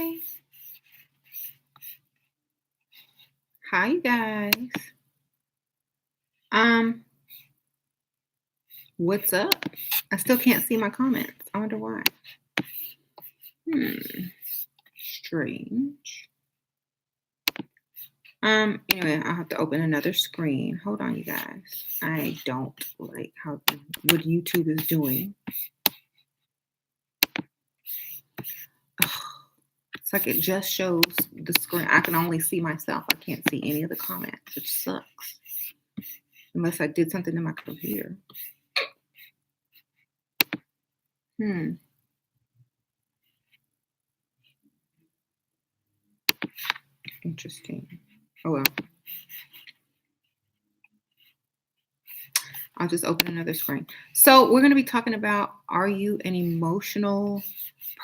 Hi. Hi, you guys. Um, what's up? I still can't see my comments. I wonder why. Strange. Anyway, I'll have to open another screen. Hold on, you guys. I don't like what YouTube is doing. It's like it just shows the screen. I can only see myself. I can't see any of the comments, which sucks. Unless I did something to my computer. Interesting. Oh well. I'll just open another screen. So we're going to be talking about, are you an emotional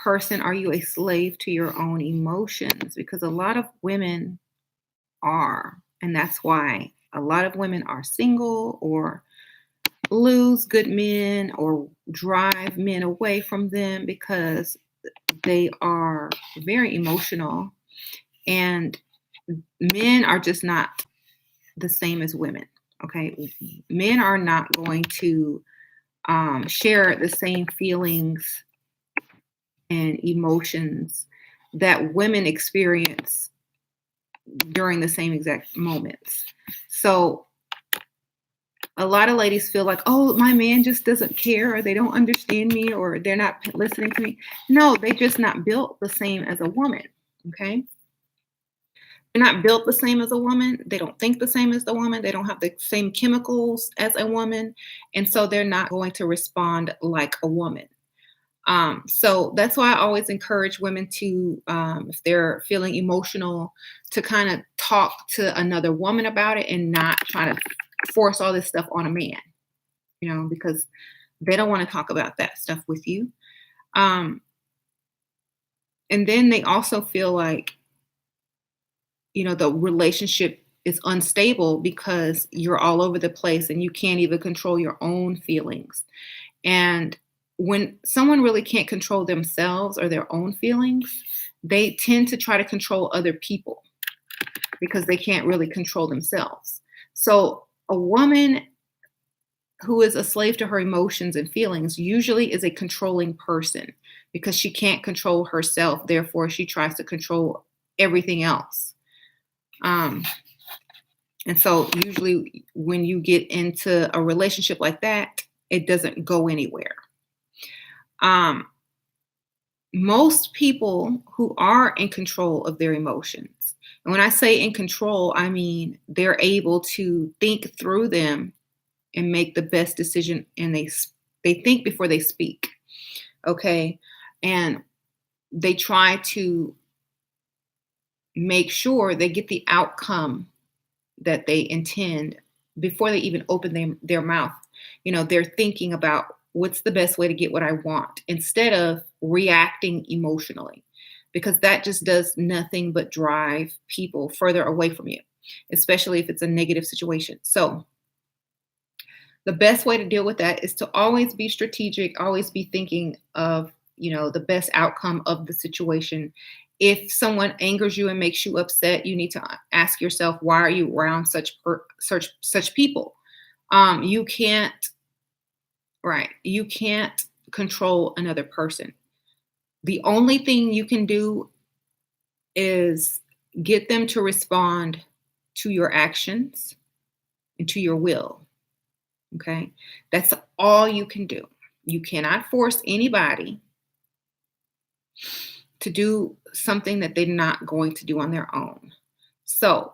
person? Are you a slave to your own emotions? Because a lot of women are. And that's why a lot of women are single or lose good men or drive men away from them because they are very emotional. And men are just not the same as women. Okay. Men are not going to share the same feelings and emotions that women experience during the same exact moments. So a lot of ladies feel like, oh, my man just doesn't care, or they don't understand me, or they're not listening to me. No, they're just not built the same as a woman. Okay. They're not built the same as a woman. They don't think the same as the woman. They don't have the same chemicals as a woman. And so they're not going to respond like a woman. So that's why I always encourage women to, if they're feeling emotional, to kind of talk to another woman about it and not try to force all this stuff on a man, because they don't want to talk about that stuff with you. And then they also feel like, the relationship is unstable because you're all over the place and you can't even control your own feelings. And when someone really can't control themselves or their own feelings, they tend to try to control other people because they can't really control themselves. So a woman who is a slave to her emotions and feelings usually is a controlling person because she can't control herself. Therefore, she tries to control everything else. And so usually when you get into a relationship like that, it doesn't go anywhere. Most people who are in control of their emotions, and when I say in control, I mean they're able to think through them and make the best decision, and they think before they speak. Okay. And they try to make sure they get the outcome that they intend before they even open their mouth. They're thinking about what's the best way to get what I want instead of reacting emotionally, because that just does nothing but drive people further away from you, especially if it's a negative situation. So the best way to deal with that is to always be strategic, always be thinking of, the best outcome of the situation. If someone angers you and makes you upset, you need to ask yourself, why are you around such people? You can't control another person. The only thing you can do is get them to respond to your actions and to your will. Okay. That's all you can do. You cannot force anybody to do something that they're not going to do on their own. So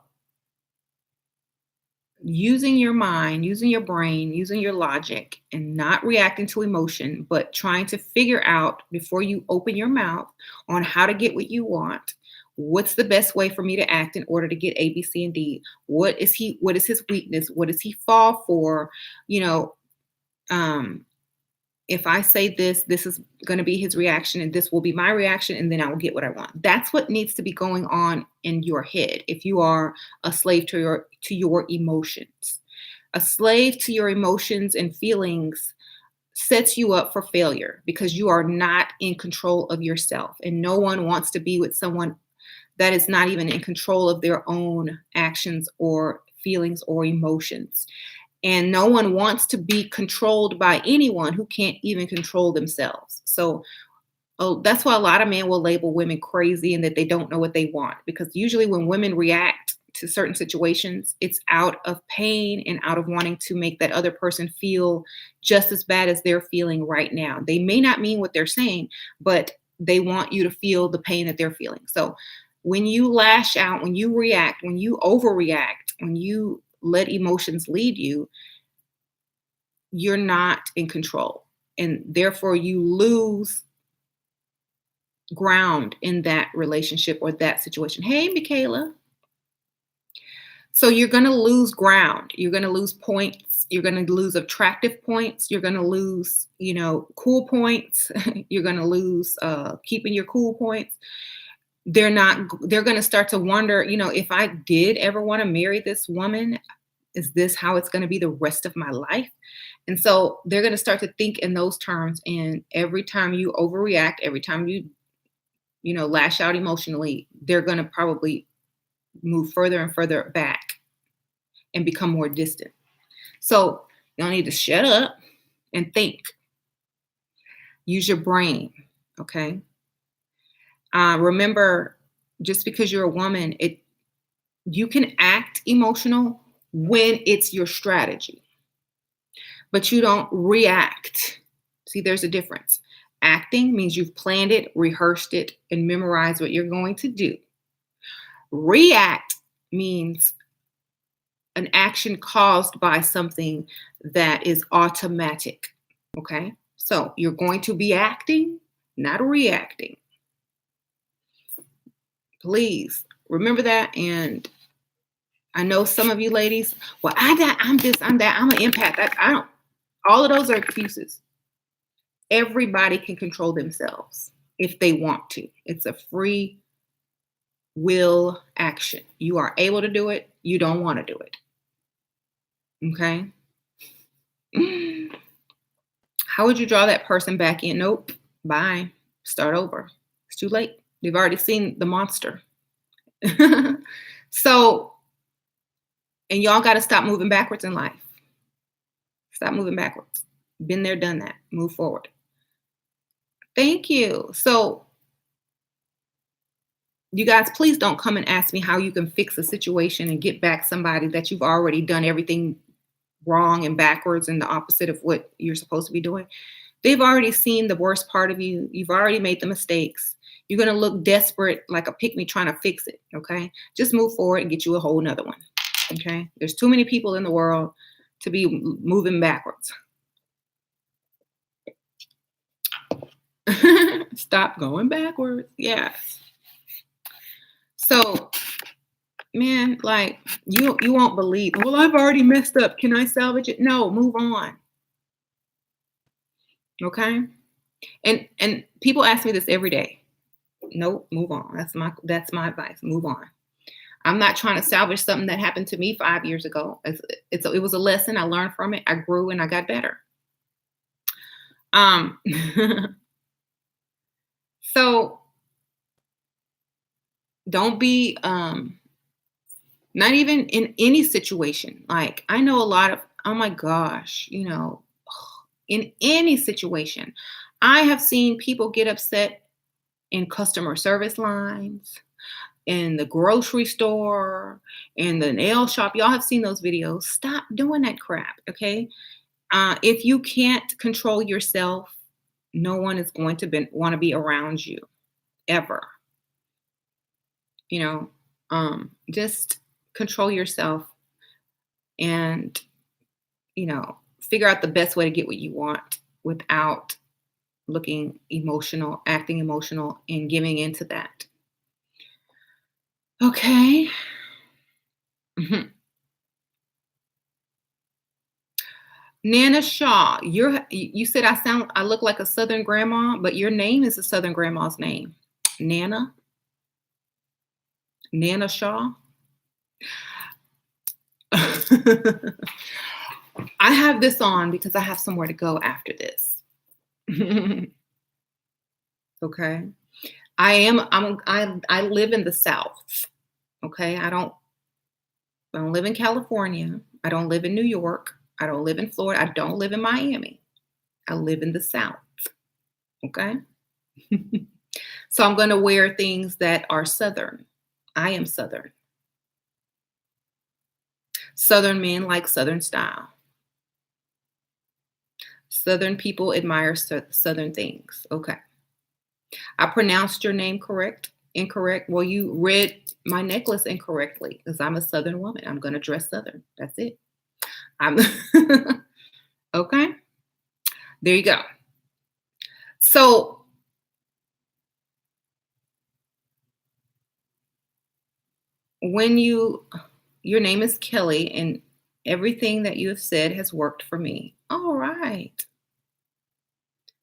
using your mind, using your brain, using your logic, and not reacting to emotion, but trying to figure out before you open your mouth on how to get what you want. What's the best way for me to act in order to get A, B, C, and D? What is his weakness? What does he fall for? If I say this is going to be his reaction, and this will be my reaction, and then I will get what I want. That's what needs to be going on in your head if you are a slave to your emotions. A slave to your emotions and feelings sets you up for failure because you are not in control of yourself. And no one wants to be with someone that is not even in control of their own actions or feelings or emotions. And no one wants to be controlled by anyone who can't even control themselves. So, oh, that's why a lot of men will label women crazy and that they don't know what they want. Because usually when women react to certain situations, it's out of pain and out of wanting to make that other person feel just as bad as they're feeling right now. They may not mean what they're saying, but they want you to feel the pain that they're feeling. So when you lash out, when you react, when you overreact, when you let emotions lead you, you're not in control. And therefore, you lose ground in that relationship or that situation. Hey, Michaela. So you're going to lose ground. You're going to lose points. You're going to lose attractive points. You're going to lose, cool points. You're going to lose keeping your cool points. They're going to start to wonder, if I did ever want to marry this woman, is this how it's going to be the rest of my life? And so they're going to start to think in those terms. And every time you overreact, every time you lash out emotionally, they're going to probably move further and further back and become more distant. So y'all need to shut up and think. Use your brain, okay? Remember, just because you're a woman, you can act emotional when it's your strategy, but you don't react. See, there's a difference. Acting means you've planned it, rehearsed it, and memorized what you're going to do. React means an action caused by something that is automatic. Okay? So you're going to be acting, not reacting. Please remember that. And I know some of you ladies, well, I'm this, I'm that, I'm an empath. I don't, all of those are excuses. Everybody can control themselves if they want to. It's a free will action. You are able to do it. You don't want to do it. Okay. How would you draw that person back in? Nope. Bye. Start over. It's too late. They've already seen the monster. So, and y'all got to stop moving backwards in life. Stop moving backwards. Been there, done that. Move forward. Thank you. So, you guys, please don't come and ask me how you can fix a situation and get back somebody that you've already done everything wrong and backwards and the opposite of what you're supposed to be doing. They've already seen the worst part of you. You've already made the mistakes. You're going to look desperate like a pick-me trying to fix it, okay? Just move forward and get you a whole nother one, okay? There's too many people in the world to be moving backwards. Stop going backwards. Yes. So, man, like you won't believe, well, I've already messed up. Can I salvage it? No, move on. Okay. And people ask me this every day. Nope, move on. That's my advice. Move on. I'm not trying to salvage something that happened to me 5 years ago. It was a lesson. I learned from it. I grew and I got better. So don't be not even in any situation. Like I know a lot of, oh my gosh, in any situation, I have seen people get upset in customer service lines, in the grocery store, in the nail shop. Y'all have seen those videos. Stop doing that crap, okay? If you can't control yourself, no one is going to want to be around you, ever. Just control yourself and, figure out the best way to get what you want without looking emotional, acting emotional, and giving into that. Okay. Nana Shaw, you said I look like a Southern grandma, but your name is a Southern grandma's name. Nana Shaw. I have this on because I have somewhere to go after this. Okay. I live in the South. Okay. I don't live in California. I don't live in New York. I don't live in Florida. I don't live in Miami. I live in the South. Okay. So I'm going to wear things that are Southern. I am Southern. Southern men like Southern style. Southern people admire Southern things. Okay. I pronounced your name incorrect. Well, you read my necklace incorrectly because I'm a Southern woman. I'm going to dress Southern. That's it. I'm okay. There you go. So when your name is Kelly and everything that you have said has worked for me. All right.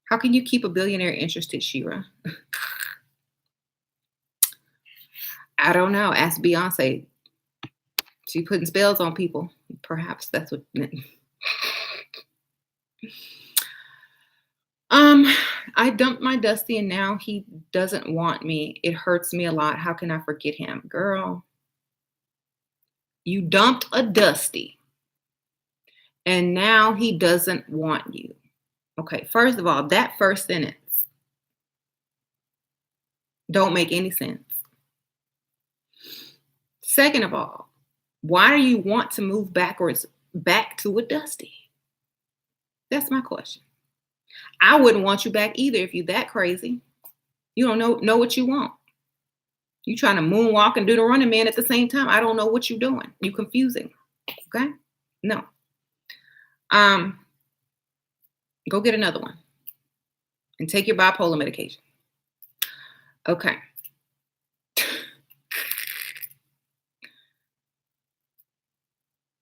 How can you keep a billionaire interested, Shira? I don't know. Ask Beyonce. She putting spells on people. Perhaps that's what. Um, I dumped my Dusty and now he doesn't want me. It hurts me a lot. How can I forget him? Girl, you dumped a Dusty and now he doesn't want you. Okay, first of all, that first sentence don't make any sense. Second of all, why do you want to move backwards back to a Dusty? That's my question. I wouldn't want you back either if you that crazy. You don't know what you want. You trying to moonwalk and do the running man at the same time. I don't know what you're doing. You confusing. Okay? No. Um, go get another one and take your bipolar medication. Okay.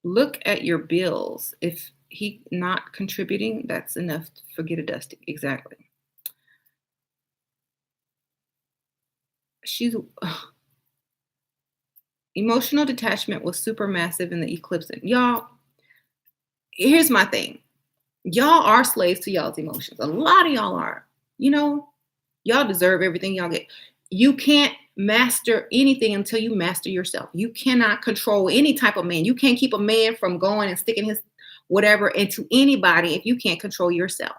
Look at your bills. If he not contributing, that's enough to forget a Dusty. Exactly. She's emotional detachment was super massive in the eclipse. Y'all, here's my thing. Y'all are slaves to y'all's emotions. A lot of y'all are. You know, y'all deserve everything y'all get. You can't master anything until you master yourself. You cannot control any type of man. You can't keep a man from going and sticking his whatever into anybody if you can't control yourself.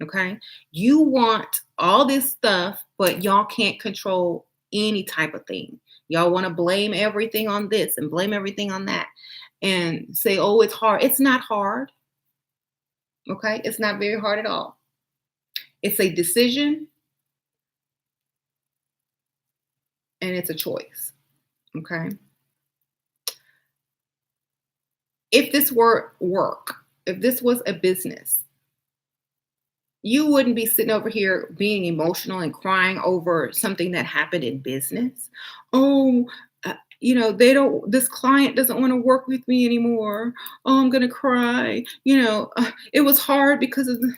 Okay. You want all this stuff, but y'all can't control any type of thing. Y'all want to blame everything on this and blame everything on that and say, oh, it's hard. It's not hard. Okay. It's not very hard at all. It's a decision and it's a choice. Okay. If this were work, if this was a business, you wouldn't be sitting over here being emotional and crying over something that happened in business. Oh, they don't, this client doesn't want to work with me anymore. Oh, I'm going to cry. It was hard because of the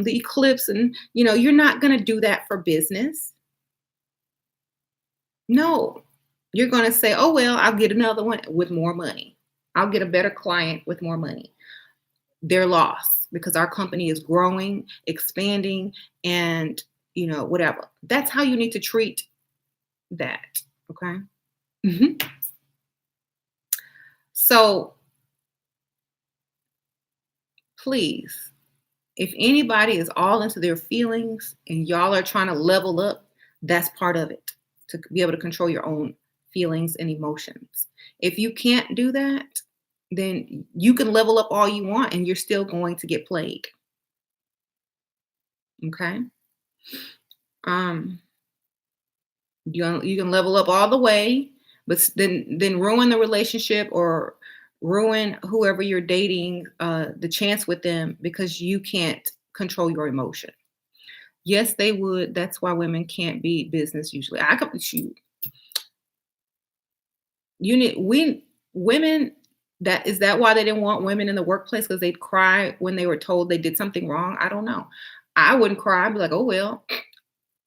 eclipse. And, you're not going to do that for business. No, you're going to say, oh, well, I'll get another one with more money. I'll get a better client with more money. Their loss because our company is growing, expanding, and whatever. That's how you need to treat that. Okay. Mhm. So please, if anybody is all into their feelings and y'all are trying to level up, that's part of it to be able to control your own feelings and emotions. If you can't do that, then you can level up all you want and you're still going to get played. Okay. Um, you can level up all the way, but then ruin the relationship or ruin whoever you're dating, the chance with them because you can't control your emotion. Yes, they would. That's why women can't be business usually. I could shoot. You need we women. That is that why they didn't want women in the workplace because they'd cry when they were told they did something wrong. I don't know. I wouldn't cry. I'd be like, oh well,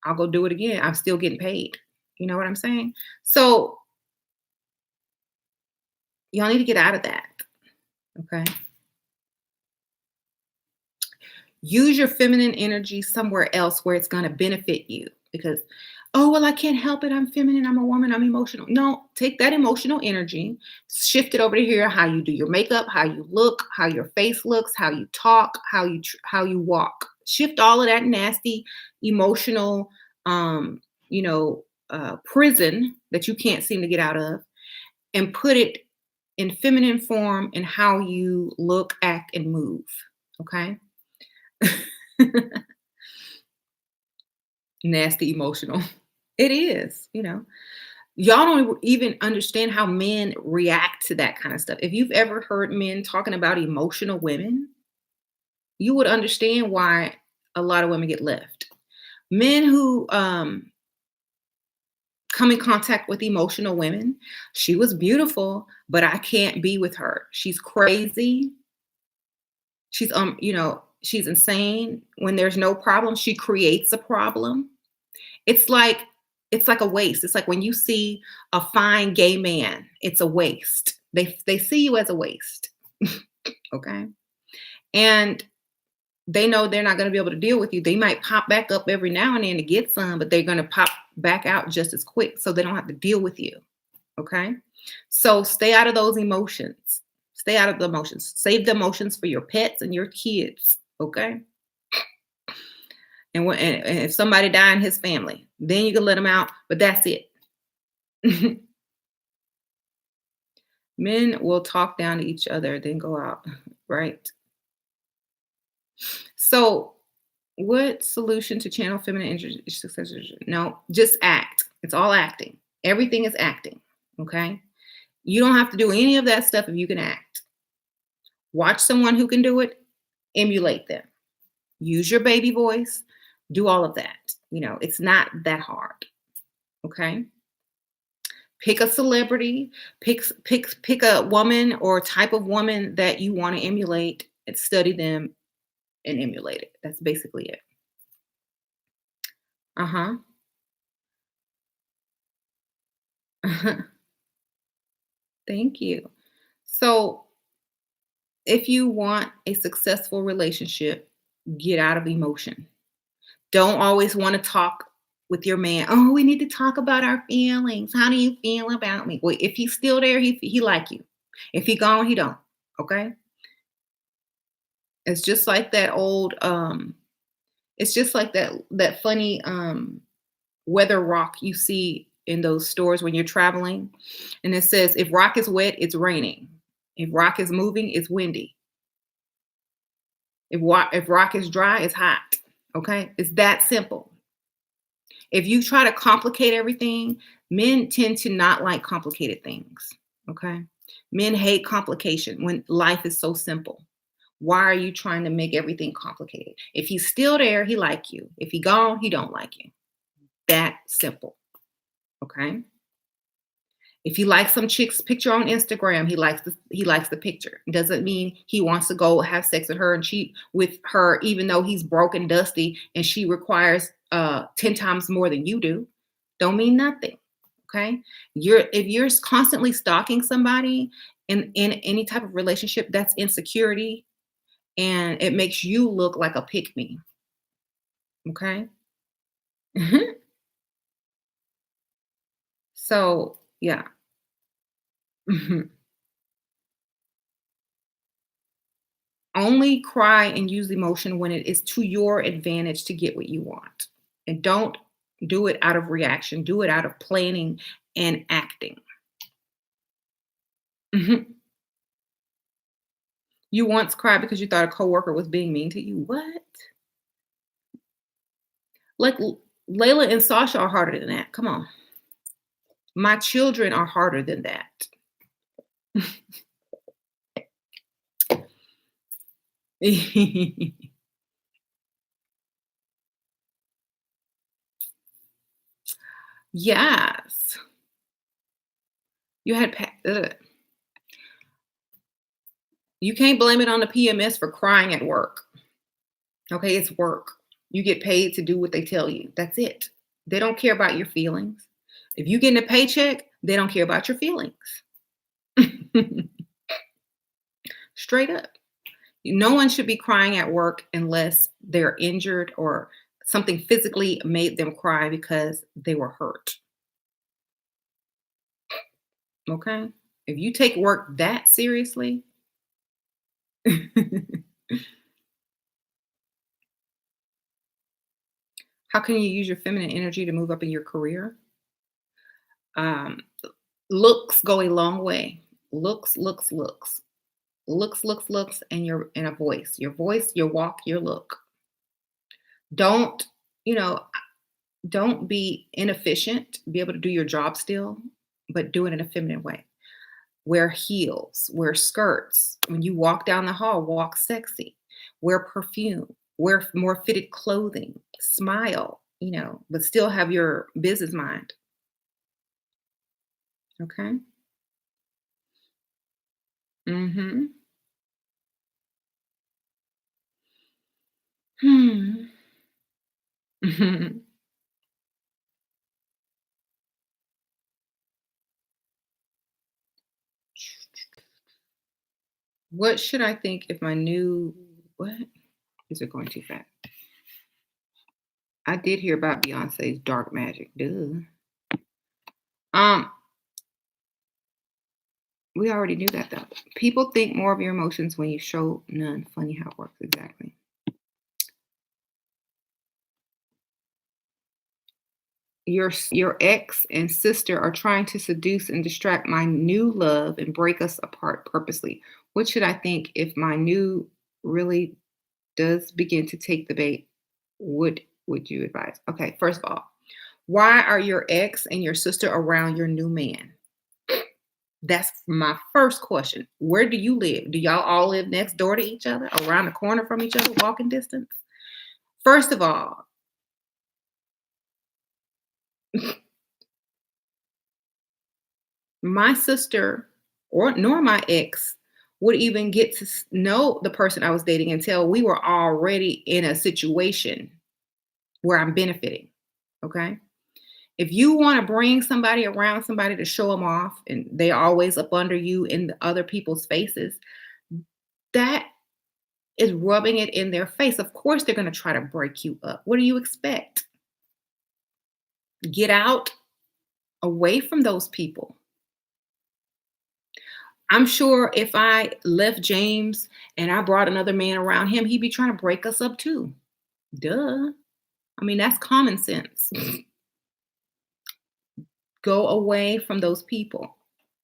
I'll go do it again. I'm still getting paid. You know what I'm saying? So y'all need to get out of that. Okay. Use your feminine energy somewhere else where it's going to benefit you because, oh, well, I can't help it. I'm feminine. I'm a woman. I'm emotional. No, take that emotional energy, shift it over to here, how you do your makeup, how you look, how your face looks, how you talk, how you walk. Shift all of that nasty emotional, um, prison that you can't seem to get out of and put it in feminine form in how you look, act, and move. Okay. Nasty emotional. It is, Y'all don't even understand how men react to that kind of stuff. If you've ever heard men talking about emotional women, you would understand why a lot of women get left. Men who come in contact with emotional women, she was beautiful, but I can't be with her. She's crazy. She's she's insane. When there's no problem, she creates a problem. It's like it's like a waste. It's like when you see a fine gay man, it's a waste. They see you as a waste. Okay? And they know they're not going to be able to deal with you. They might pop back up every now and then to get some, but they're going to pop back out just as quick so they don't have to deal with you. Okay? So stay out of those emotions. Stay out of the emotions. Save the emotions for your pets and your kids. Okay? And if somebody die in his family, then you can let them out, but that's it. Men will talk down to each other, then go out, right? So, what solution to channel feminine energy? No, just act. It's all acting. Everything is acting. Okay. You don't have to do any of that stuff if you can act. Watch someone who can do it, emulate them. Use your baby voice, do all of that. It's not that hard. Okay. Pick a celebrity, pick a woman or type of woman that you want to emulate and study them and emulate it. That's basically it. Uh-huh. Thank you. So, if you want a successful relationship, get out of emotion. Don't always want to talk with your man. Oh, we need to talk about our feelings. How do you feel about me? Well, if he's still there, he like you. If he gone, he don't. Okay? It's just like that old it's just like that funny weather rock you see in those stores when you're traveling. And it says if rock is wet, it's raining. If rock is moving, it's windy. If rock is dry, it's hot. Okay? It's that simple. If you try to complicate everything, men tend to not like complicated things. Okay? Men hate complication when life is so simple. Why are you trying to make everything complicated? If he's still there, he like you. If he gone, he don't like you. That simple. Okay? If he likes some chick's picture on Instagram, he likes the picture. It doesn't mean he wants to go have sex with her and cheat with her, even though he's broke and dusty and she requires 10 times more than you do. Don't mean nothing. Okay. If you're constantly stalking somebody in any type of relationship, that's insecurity and it makes you look like a pick me. Okay. So yeah. Only cry and use emotion when it is to your advantage to get what you want. And don't do it out of reaction. Do it out of planning and acting. Mhm. You once cried because you thought a coworker was being mean to you. What? Like Layla and Sasha are harder than that. Come on. My children are harder than that. Yes. You had you can't blame it on the PMS for crying at work. Okay, it's work. You get paid to do what they tell you. That's it. They don't care about your feelings. If you get a paycheck, they don't care about your feelings. Straight up. No one should be crying at work unless they're injured or something physically made them cry because they were hurt. Okay? If you take work that seriously, how can you use your feminine energy to move up in your career? Um, looks go a long way. Looks, looks, looks. Looks, looks, looks, and a voice. Your voice, your walk, your look. Don't, you know, don't be inefficient. Be able to do your job still, but do it in a feminine way. Wear heels, wear skirts. When you walk down the hall, walk sexy. Wear perfume, wear more fitted clothing, smile, but still have your business mind. Okay. Mm-hmm. Hmm. What should I think if my new what? Is it going too fast? I did hear about Beyonce's dark magic. Duh. Um, we already knew that though. People think more of your emotions when you show none. Funny how it works exactly. Your ex and sister are trying to seduce and distract my new love and break us apart purposely. What should I think if my new really does begin to take the bait? Would you advise? Okay, first of all, why are your ex and your sister around your new man? That's my first question. Where do you live? Do y'all all live next door to each other, around the corner from each other, walking distance? First of all, my sister or nor my ex would even get to know the person I was dating until we were already in a situation where I'm benefiting. Okay. If you want to bring somebody around somebody to show them off and they always up under you in the other people's faces, that is rubbing it in their face. Of course, they're going to try to break you up. What do you expect? Get out away from those people. I'm sure if I left James and I brought another man around him, he'd be trying to break us up too. Duh. I mean, that's common sense. Go away from those people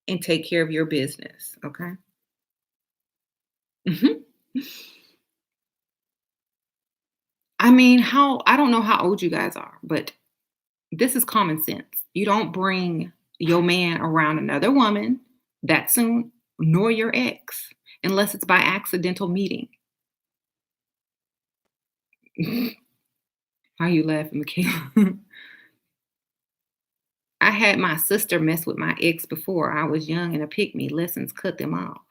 and take care of your business. Okay. Mhm. I mean, I don't know how old you guys are, but this is common sense. You don't bring your man around another woman that soon, nor your ex, unless it's by accidental meeting. Why are you laughing, Michaela? I had my sister mess with my ex before. I was young and a pick me. Lessons cut them off.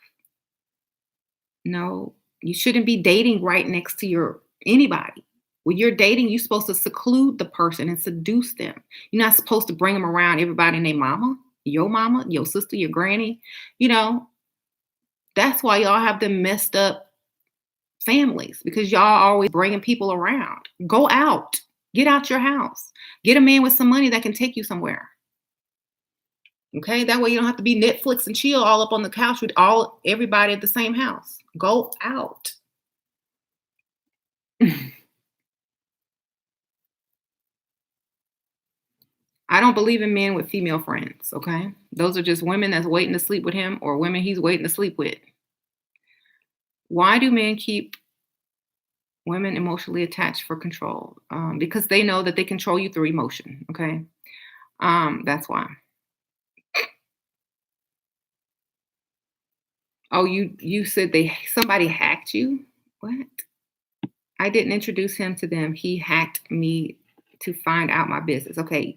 No, you shouldn't be dating right next to your anybody. When you're dating, you're supposed to seclude the person and seduce them. You're not supposed to bring them around everybody and their mama, your sister, your granny. You know, that's why y'all have them messed up families because y'all always bringing people around. Go out, get out your house, get a man with some money that can take you somewhere. Okay, that way you don't have to be Netflix and chill all up on the couch with everybody at the same house. Go out. I don't believe in men with female friends, okay? Those are just women that's waiting to sleep with him or women he's waiting to sleep with. Why do men keep women emotionally attached for control? Because they know that they control you through emotion, okay? That's why. Oh, you said somebody hacked you? What? I didn't introduce him to them. He hacked me to find out my business. Okay,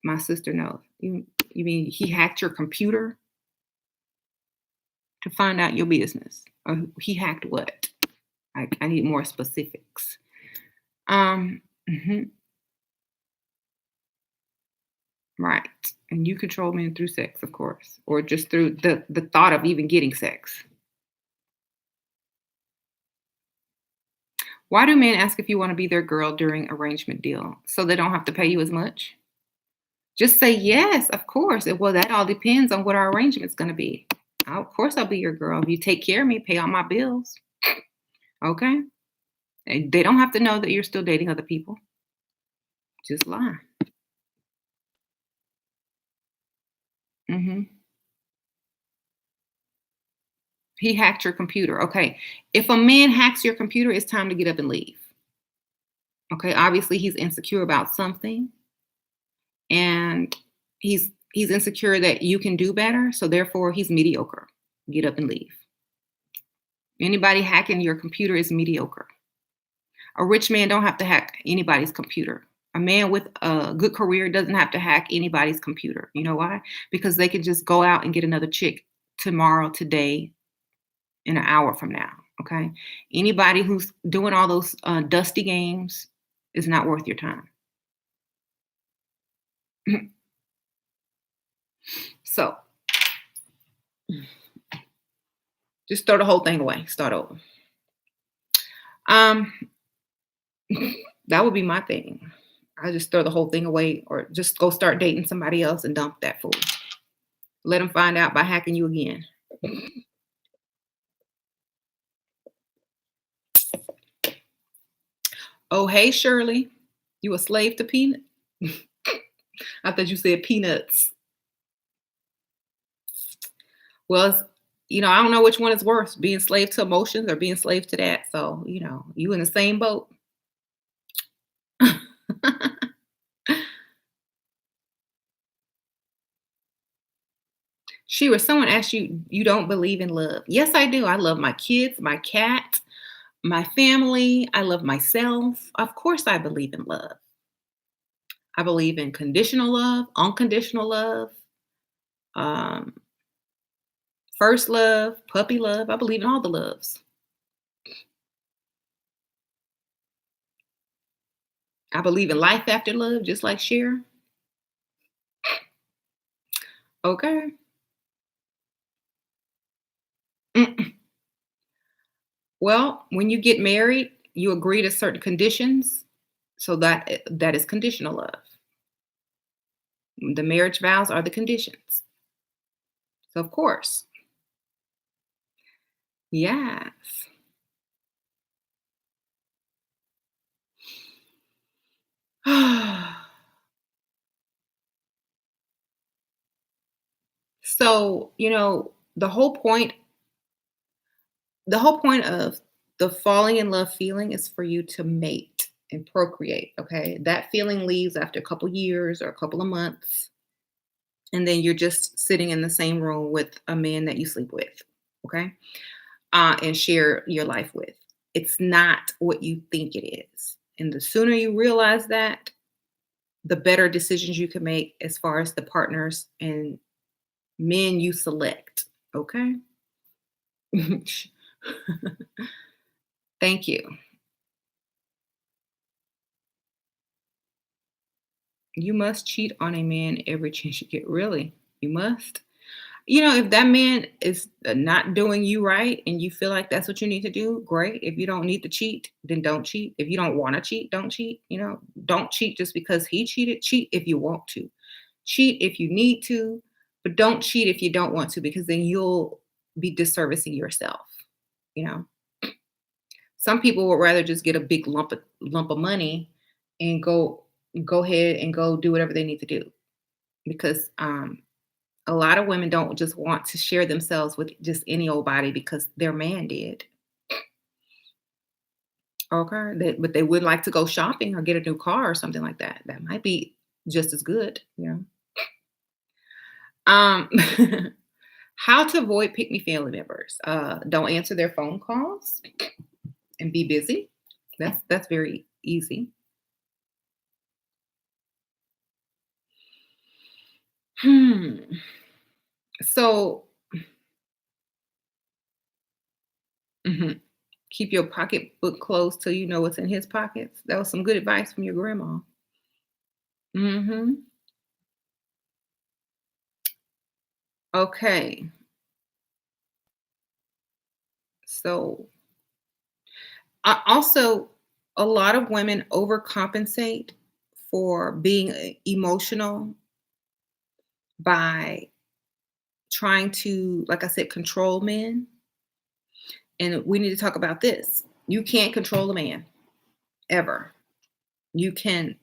my sister knows. You mean he hacked your computer to find out your business? Or he hacked what? I need more specifics. Mhm, right. And you control men through sex, of course, or just through the thought of even getting sex. Why do men ask if you want to be their girl during arrangement deal? So they don't have to pay you as much? Just say yes, of course. Well, that all depends on what our arrangement's going to be. Of course, I'll be your girl. If you take care of me, pay all my bills. Okay. They don't have to know that you're still dating other people. Just lie. Hmm. He hacked your computer. Okay. If a man hacks your computer, it's time to get up and leave. Okay. Obviously, he's insecure about something, and he's insecure that you can do better. So therefore, he's mediocre. Get up and leave. Anybody hacking your computer is mediocre. A rich man don't have to hack anybody's computer. A man with a good career doesn't have to hack anybody's computer. You know why? Because they can just go out and get another chick tomorrow, today, in an hour from now. Okay. Anybody who's doing all those dusty games is not worth your time. So just throw the whole thing away. Start over. Um, that would be my thing. I just throw the whole thing away, or just go start dating somebody else and dump that fool. Let him find out by hacking you again. Oh, hey, Shirley. You a slave to peanut? I thought you said peanuts. Well, I don't know which one is worse, being slave to emotions or being slave to that. So, you in the same boat. Shira, someone asked you, you don't believe in love. Yes, I do. I love my kids, my cat, my family. I love myself. Of course, I believe in love. I believe in conditional love, unconditional love, um, first love, puppy love. I believe in all the loves. I believe in life after love, just like Cher. Okay. Mm. Well, when you get married, you agree to certain conditions, so that is conditional love. The marriage vows are the conditions. So of course, yes. So the whole point of the falling in love feeling is for you to mate and procreate. Okay, that feeling leaves after a couple years or a couple of months, and then you're just sitting in the same room with a man that you sleep with. Okay, and share your life with. It's not what you think it is. And the sooner you realize that, the better decisions you can make as far as the partners and men you select. Okay. Thank you. You must cheat on a man every chance you get. Really? You must? If that man is not doing you right and you feel like that's what you need to do, great. If you don't need to cheat, then don't cheat. If you don't want to cheat, don't cheat. Don't cheat just because he cheated. Cheat if you want to. Cheat if you need to, but don't cheat if you don't want to, because then you'll be disservicing yourself. You know, some people would rather just get a big lump of money and go ahead and go do whatever they need to do, because a lot of women don't just want to share themselves with just any old body because their man did. Okay, but they would like to go shopping or get a new car or something like that. That might be just as good. Um, how to avoid pick me family members? Don't answer their phone calls and be busy. That's very easy. Hmm. So, mhm. Keep your pocketbook closed till you know what's in his pockets. That was some good advice from your grandma. Hmm. Okay. So, also, A lot of women overcompensate for being emotional by trying to, like I said, control men. And we need to talk about this. You can't control a man ever. You can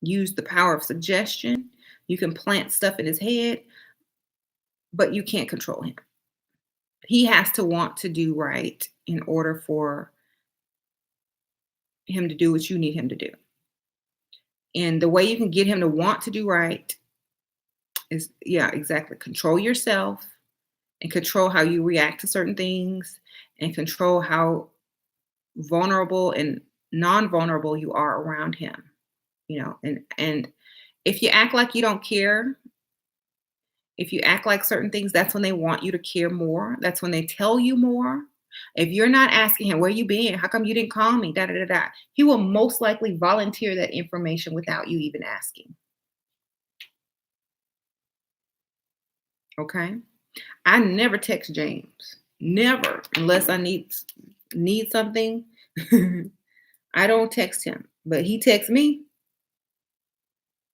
use the power of suggestion. You can plant stuff in his head, but you can't control him. He has to want to do right in order for him to do what you need him to do. And the way you can get him to want to do right is, yeah, exactly. Control yourself and control how you react to certain things and control how vulnerable and non-vulnerable you are around him, and if you act like you don't care, if you act like certain things, that's when they want you to care more. That's when they tell you more. If you're not asking him, where you been? How come you didn't call me? Da da da da. He will most likely volunteer that information without you even asking. Okay. I never text James. Never. Unless I need something. I don't text him. But he texts me.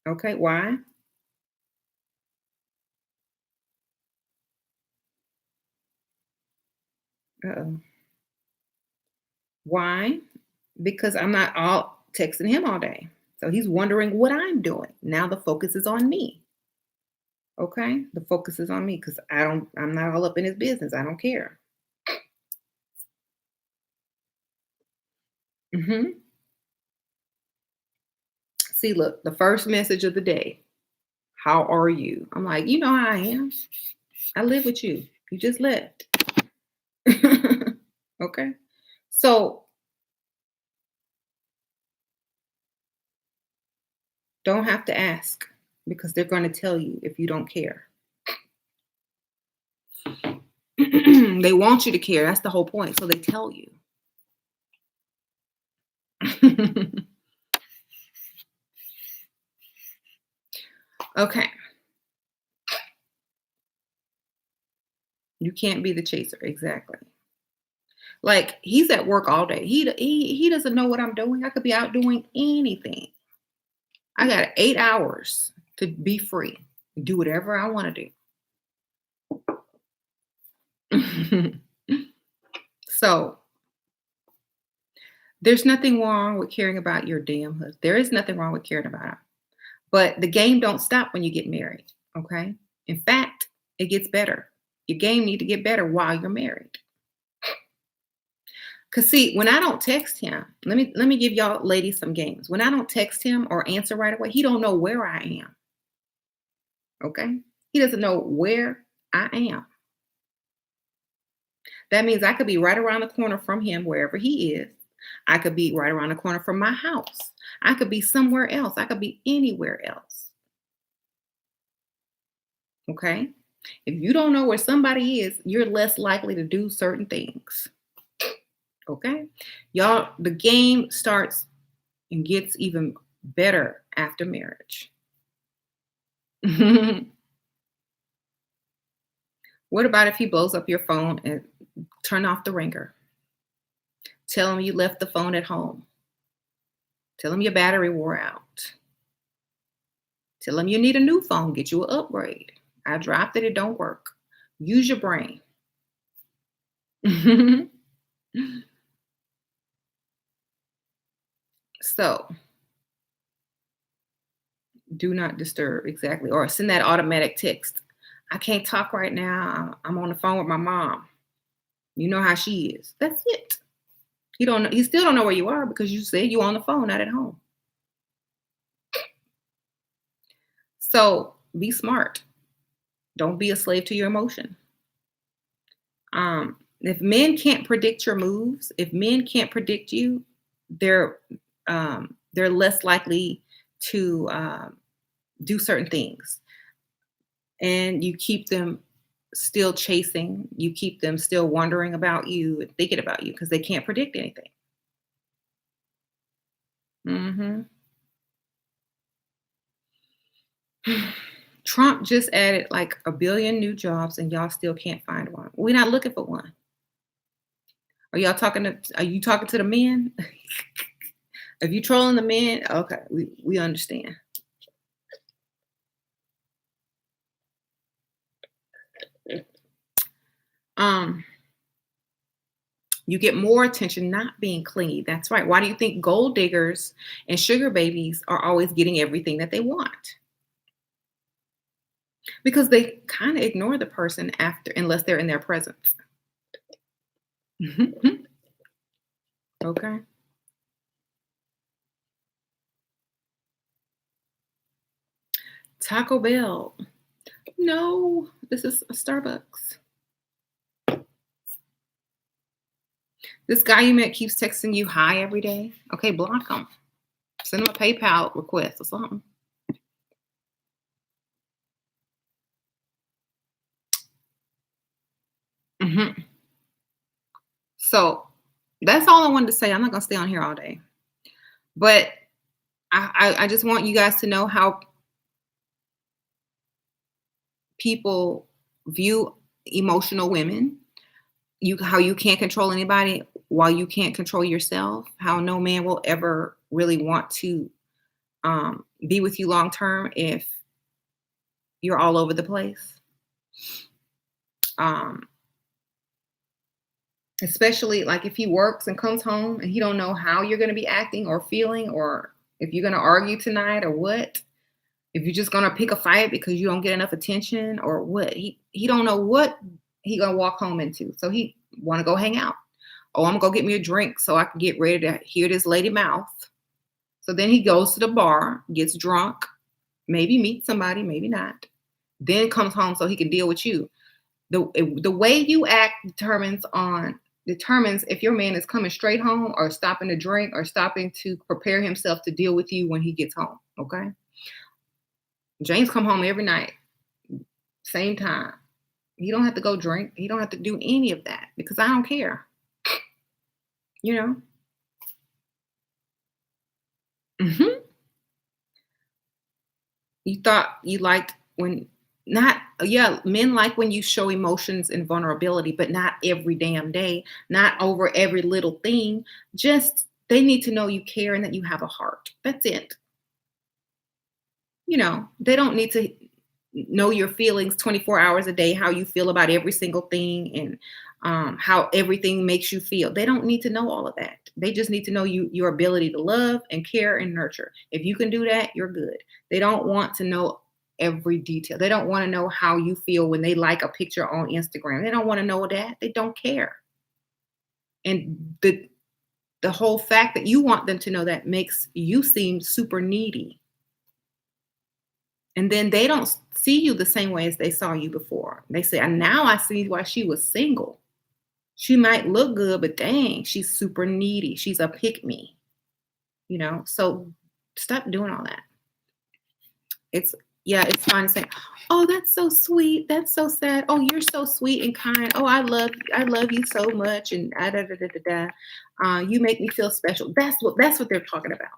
Okay. Why? Uh-oh. Why? Because I'm not all texting him all day. So he's wondering what I'm doing. Now the focus is on me. Okay? The focus is on me because I'm not all up in his business. I don't care. Hmm. See, look, the first message of the day. How are you? I'm like, you know how I am. I live with you. You just left. Okay. So don't have to ask because they're going to tell you if you don't care. They want you to care. That's the whole point. So they tell you. Okay. You can't be the chaser. Exactly. Like he's at work all day. He doesn't know what I'm doing. I could be out doing anything. I got 8 hours to be free, do whatever I want to do. So there's nothing wrong with caring about your damn husband. There is nothing wrong with caring about him. But the game don't stop when you get married. Okay. In fact, it gets better. Your game need to get better while you're married. Cause see, when I don't text him, let me give y'all ladies some games. When I don't text him or answer right away, he don't know where I am. Okay. He doesn't know where I am. That means I could be right around the corner from him wherever he is. I could be right around the corner from my house. I could be somewhere else. I could be anywhere else. Okay. If you don't know where somebody is, you're less likely to do certain things. Okay. Y'all, the game starts and gets even better after marriage. What about if he blows up your phone and turn off the ringer? Tell him you left the phone at home. Tell him your battery wore out. Tell him you need a new phone. Get you an upgrade. I dropped it. It don't work. Use your brain. So do not disturb. Exactly. Or send that automatic text. I can't talk right now. I'm on the phone with my mom. You know how she is. That's it. He still don't know where you are because you said you on the phone, not at home. So be smart. Don't be a slave to your emotion. If men can't predict your moves, if men can't predict you, they're they're less likely to do certain things, and you keep them still chasing. You keep them still wondering about you and thinking about you because they can't predict anything. Hmm. Trump just added like a billion new jobs, and y'all still can't find one. We're not looking for one. Are you talking to the men? If you trolling the men, okay, we understand. Um, you get more attention not being clingy. That's right. Why do you think gold diggers and sugar babies are always getting everything that they want? Because they kind of ignore the person after, unless they're in their presence. Okay. Taco Bell. No, this is a Starbucks. This guy you met keeps texting you hi every day. Okay, block him. Send him a PayPal request or something. hmm So that's all I wanted to say. I'm not gonna stay on here all day, but I just want you guys to know how people view emotional women. How you can't control anybody while you can't control yourself. How no man will ever really want to be with you long term if you're all over the place. Um, Especially like if he works and comes home and he don't know how you're going to be acting or feeling, or if you're going to argue tonight or what. If you're just going to pick a fight because you don't get enough attention or what. He don't know what he going to walk home into. So he want to go hang out. Oh, I'm going to go get me a drink so I can get ready to hear this lady mouth. So then he goes to the bar, gets drunk, maybe meets somebody, maybe not. Then comes home so he can deal with you. The way you act determines if your man is coming straight home or stopping to drink or stopping to prepare himself to deal with you when he gets home. Okay. James come home every night, same time. He don't have to go drink. He don't have to do any of that because I don't care. You know. hmm You thought you liked when not yeah, men like when you show emotions and vulnerability, but not every damn day, not over every little thing. Just they need to know you care and that you have a heart. That's it. They don't need to know your feelings 24 hours a day, how you feel about every single thing and how everything makes you feel. They don't need to know all of that. They just need to know your ability to love and care and nurture. If you can do that, you're good. They don't want to know every detail. They don't want to know how you feel when they like a picture on Instagram. They don't want to know that. They don't care. And the whole fact that you want them to know that makes you seem super needy. And then they don't see you the same way as they saw you before. They say, and now I see why she was single. She might look good, but dang, she's super needy. She's a pick me, So stop doing all that. It's fine to say, oh, that's so sweet. That's so sad. Oh, you're so sweet and kind. Oh, I love you so much. And da da da da da. You make me feel special. That's what they're talking about.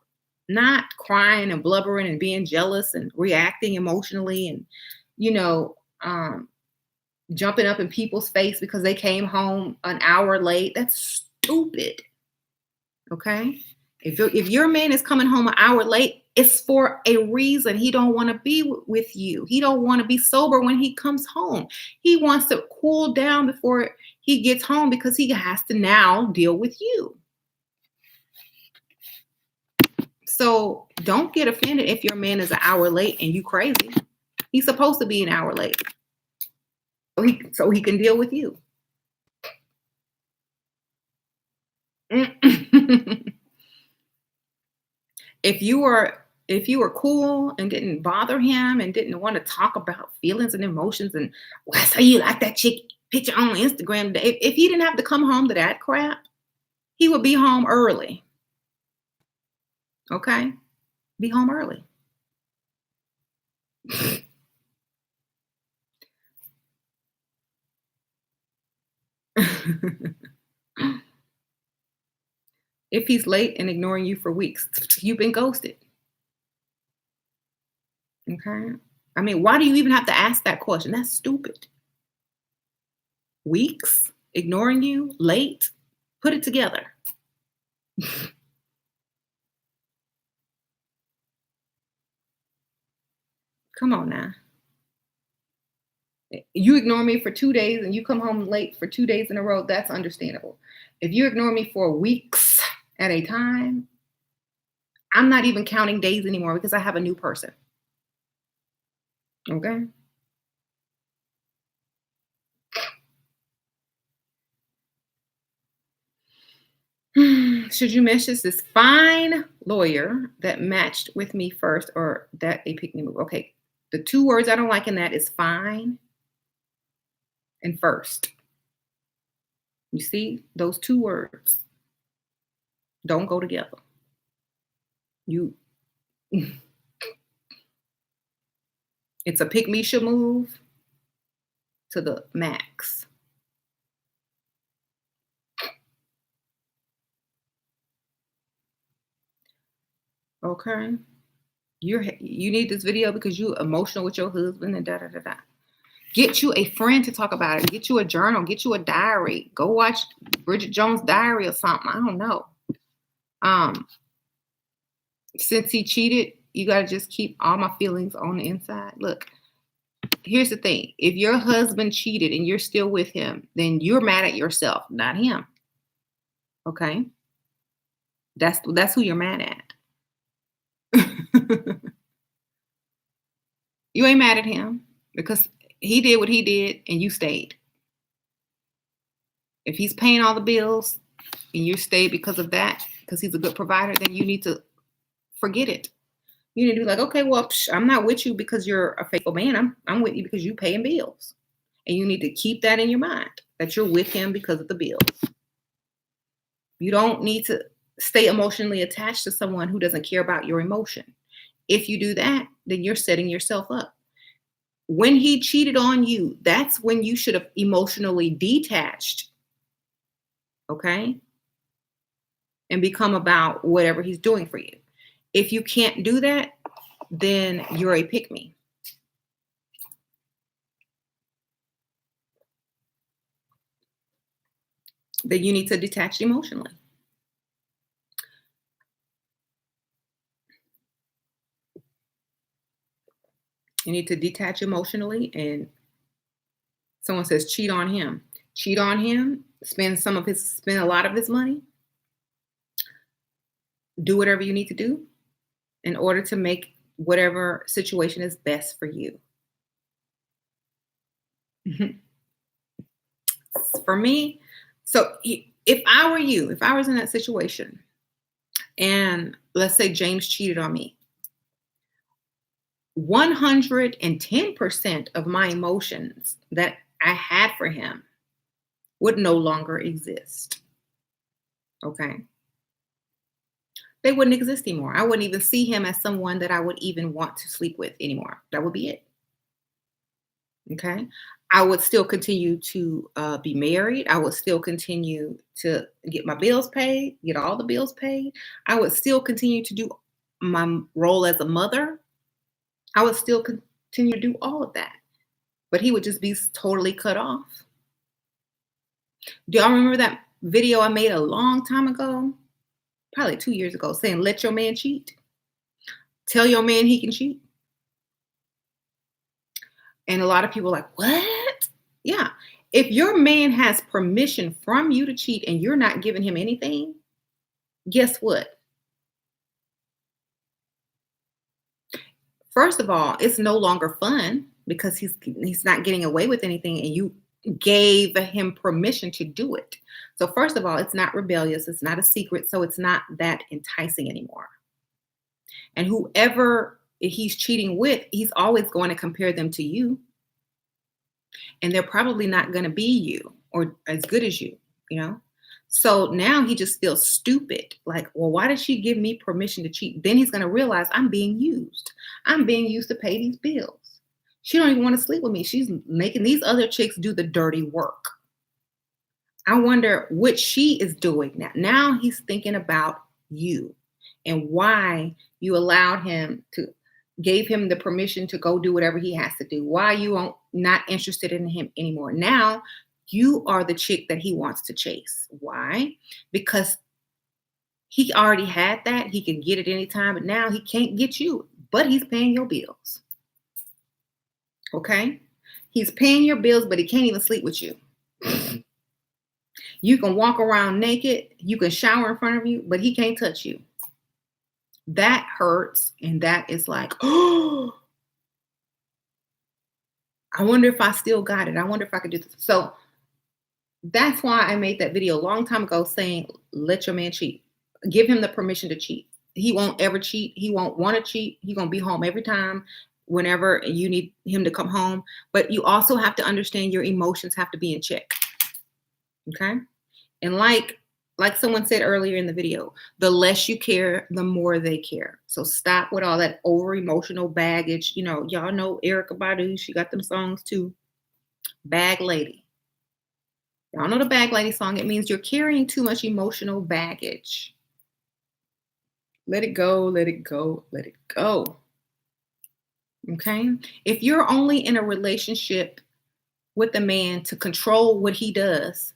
Not crying and blubbering and being jealous and reacting emotionally and, you know, um, jumping up in people's face because they came home an hour late. That's stupid. Okay. If your man is coming home an hour late, it's for a reason. He don't want to be with you. He don't want to be sober when he comes home. He wants to cool down before he gets home because he has to now deal with you. So don't get offended if your man is an hour late and you crazy. He's supposed to be an hour late so he can deal with you. If you were cool and didn't bother him and didn't want to talk about feelings and emotions and well, I saw you like that chick picture on Instagram, if he didn't have to come home to that crap, he would be home early. Okay? Be home early. If he's late and ignoring you for weeks, you've been ghosted. Okay? I mean, why do you even have to ask that question? That's stupid. Weeks ignoring you, late. Put it together. Come on now. You ignore me for 2 days and you come home late for 2 days in a row, that's understandable. If you ignore me for weeks at a time, I'm not even counting days anymore because I have a new person. Okay. Should you message this fine lawyer that matched with me first or that a pick me move? Okay. The two words I don't like in that is fine and first. You see, those two words don't go together. You it's a pick me should move to the max. Okay. You need this video because you emotional with your husband and da da da da. Get you a friend to talk about it. Get you a journal. Get you a diary. Go watch Bridget Jones' Diary or something. I don't know. Um, since he cheated, you gotta just keep all my feelings on the inside. Look, here's the thing. If your husband cheated and you're still with him, then you're mad at yourself, not him. Okay? That's who you're mad at. You ain't mad at him because he did what he did and you stayed. If he's paying all the bills and you stayed because of that, because he's a good provider, then you need to forget it. You need to be like, okay, well, I'm not with you because you're a faithful man. I'm with you because you paying bills. And you need to keep that in your mind that you're with him because of the bills. You don't need to stay emotionally attached to someone who doesn't care about your emotion. If you do that, then you're setting yourself up. When he cheated on you, that's when you should have emotionally detached, okay? And become about whatever he's doing for you. If you can't do that, then you're a pick me. Then you need to detach emotionally. You need to detach emotionally, and someone says cheat on him. Cheat on him, spend a lot of his money. Do whatever you need to do in order to make whatever situation is best for you. For me, so if I were you, if I was in that situation, and let's say James cheated on me, 110% of my emotions that I had for him would no longer exist. Okay. They wouldn't exist anymore. I wouldn't even see him as someone that I would even want to sleep with anymore. That would be it. Okay. I would still continue to be married. I would still continue to get my bills paid, get all the bills paid. I would still continue to do my role as a mother. I would still continue to do all of that. But he would just be totally cut off. Do y'all remember that video I made a long time ago? Probably 2 years ago, saying, let your man cheat. Tell your man he can cheat. And a lot of people are like, what? Yeah. If your man has permission from you to cheat and you're not giving him anything, guess what? First of all, it's no longer fun because he's not getting away with anything and you gave him permission to do it. So first of all, it's not rebellious, it's not a secret, so it's not that enticing anymore. And whoever he's cheating with, he's always going to compare them to you. And they're probably not going to be you or as good as you, you know? So now he just feels stupid. Like, well, why did she give me permission to cheat? Then he's going to realize I'm being used. I'm being used to pay these bills. She don't even want to sleep with me. She's making these other chicks do the dirty work. I wonder what she is doing now. Now he's thinking about you and why you allowed him to gave him the permission to go do whatever he has to do. Why you not interested in him anymore. Now You are the chick that he wants to chase. Why? Because he already had that. He can get it anytime, but now he can't get you, but he's paying your bills. Okay? He's paying your bills, but he can't even sleep with you. You can walk around naked, you can shower in front of you, but he can't touch you. That hurts. And that is like, oh, I wonder if I still got it. I wonder if I could do this. So that's why I made that video a long time ago saying, let your man cheat. Give him the permission to cheat. He won't ever cheat. He won't want to cheat. He's going to be home every time, whenever you need him to come home. But you also have to understand your emotions have to be in check. Okay? And like someone said earlier in the video, the less you care, the more they care. So stop with all that over emotional baggage. You know, y'all know Erykah Badu. She got them songs too. Bag Lady. Y'all know the Bag Lady song. It means you're carrying too much emotional baggage. Let it go, let it go, let it go. Okay? If you're only in a relationship with a man to control what he does,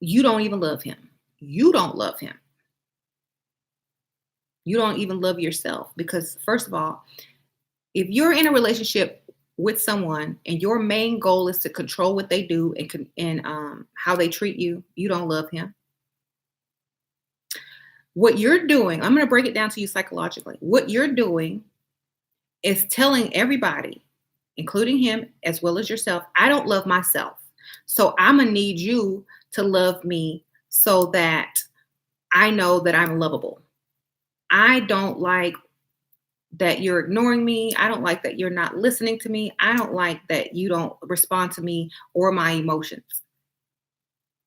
you don't even love him. You don't love him. You don't even love yourself because, first of all, if you're in a relationship with someone and your main goal is to control what they do and how they treat you, you don't love him. What you're doing, I'm going to break it down to you psychologically. What you're doing is telling everybody, including him as well as yourself, I don't love myself. So I'm going to need you to love me so that I know that I'm lovable. I don't like that you're ignoring me. I don't like that you're not listening to me. I don't like that you don't respond to me or my emotions.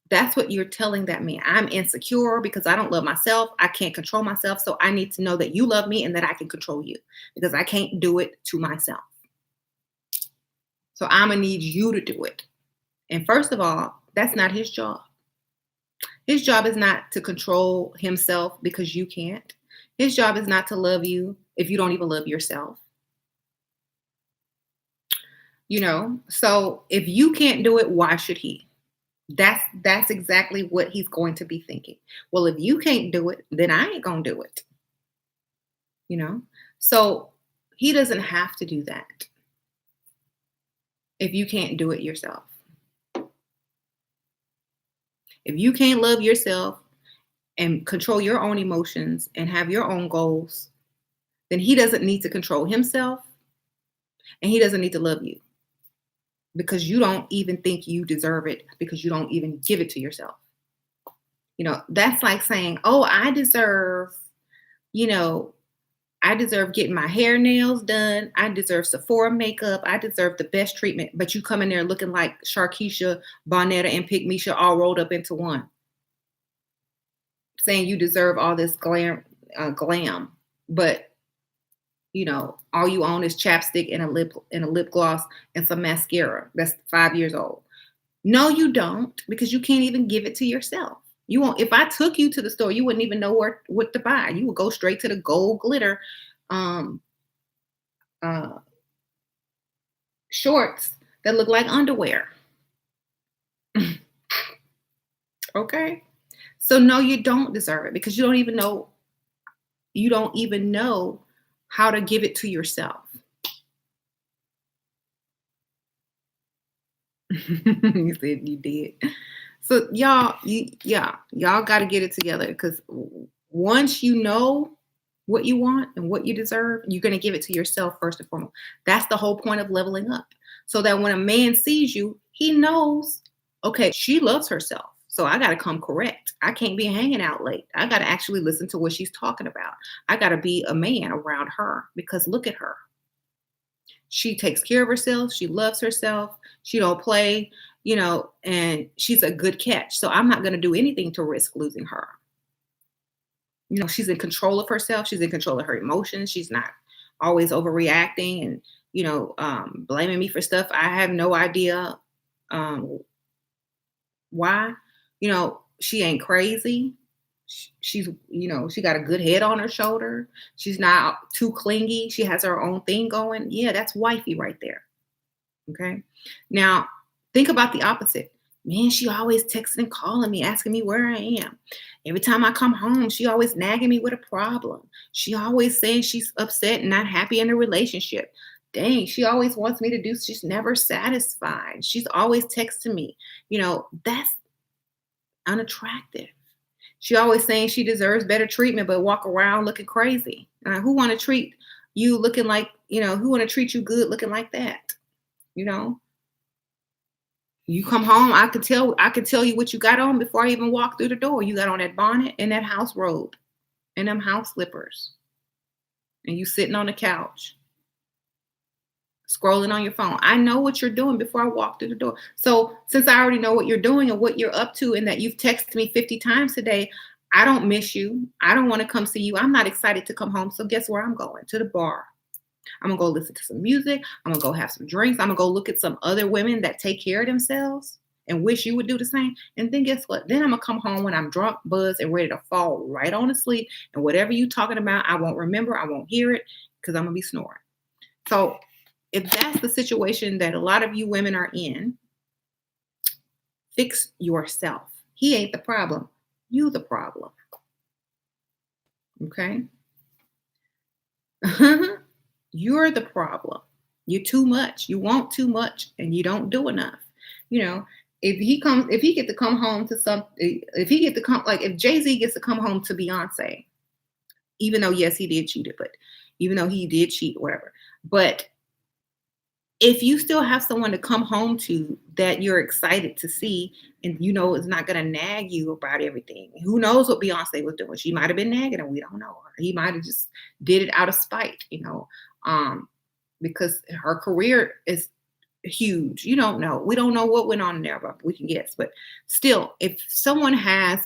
That's what you're telling that man. I'm insecure because I don't love myself. I can't control myself. So I need to know that you love me and that I can control you because I can't do it to myself. So I'm going to need you to do it. And first of all, that's not his job. His job is not to control himself because you can't. His job is not to love you if you don't even love yourself. You know, so if you can't do it, why should he? That's exactly what he's going to be thinking. Well, if you can't do it, then I ain't gonna do it. You know? So he doesn't have to do that if you can't do it yourself. If you can't love yourself and control your own emotions and have your own goals, then he doesn't need to control himself and he doesn't need to love you because you don't even think you deserve it because you don't even give it to yourself. You know, that's like saying, oh, I deserve getting my hair nails done. I deserve Sephora makeup. I deserve the best treatment. But you come in there looking like Sharkeisha, Bonetta, and Pygmisha all rolled up into one. Saying you deserve all this glam. But you know, all you own is chapstick and a lip gloss and some mascara that's 5 years old. No, you don't, because you can't even give it to yourself. You won't. If I took you to the store, you wouldn't even know what to buy. You would go straight to the gold glitter shorts that look like underwear. Okay. So no, you don't deserve it because you don't even know how to give it to yourself. You said you did. So y'all got to get it together because once you know what you want and what you deserve, you're going to give it to yourself first and foremost. That's the whole point of leveling up. So that when a man sees you, he knows, okay, she loves herself. So I got to come correct. I can't be hanging out late. I got to actually listen to what she's talking about. I got to be a man around her because look at her. She takes care of herself. She loves herself. She don't play, and she's a good catch. So I'm not going to do anything to risk losing her. She's in control of herself. She's in control of her emotions. She's not always overreacting and, blaming me for stuff. I have no idea why. She ain't crazy. She's, she got a good head on her shoulder. She's not too clingy. She has her own thing going. Yeah, that's wifey right there. Okay. Now, Think about the opposite. Man, she always texting and calling me, asking me where I am. Every time I come home, she always nagging me with a problem. She always saying she's upset and not happy in a relationship. Dang, she always wants me to do, she's never satisfied. She's always texting me. That's unattractive. She always saying she deserves better treatment, but walk around looking crazy. Who want to treat you looking like, who want to treat you good looking like that? You know, you come home, I could tell you what you got on before I even walk through the door. You got on that bonnet and that house robe and them house slippers, and you sitting on the couch scrolling on your phone. I know what you're doing before I walk through the door. So since I already know what you're doing and what you're up to, and that you've texted me 50 times today, I don't miss you. I don't want to come see you. I'm not excited to come home. So guess where I'm going? To the bar. I'm gonna go listen to some music. I'm gonna go have some drinks. I'm gonna go look at some other women that take care of themselves and wish you would do the same. And then guess what? Then I'm gonna come home when I'm drunk, buzzed, and ready to fall right on to sleep. And whatever you talking about, I won't remember. I won't hear it because I'm gonna be snoring. So if that's the situation that a lot of you women are in, fix yourself. He ain't the problem. You the problem. Okay? You're the problem. You're too much. You want too much and you don't do enough. You know, if he get to come home to some, if he get to come, like if Jay-Z gets to come home to Beyonce, even though, yes, he did cheat it, but even though he did cheat, whatever. But if you still have someone to come home to that you're excited to see, and is not going to nag you about everything, who knows what Beyonce was doing? She might have been nagging and we don't know. Or he might have just did it out of spite, because her career is huge. You don't know. We don't know what went on there, but we can guess. But still, if someone has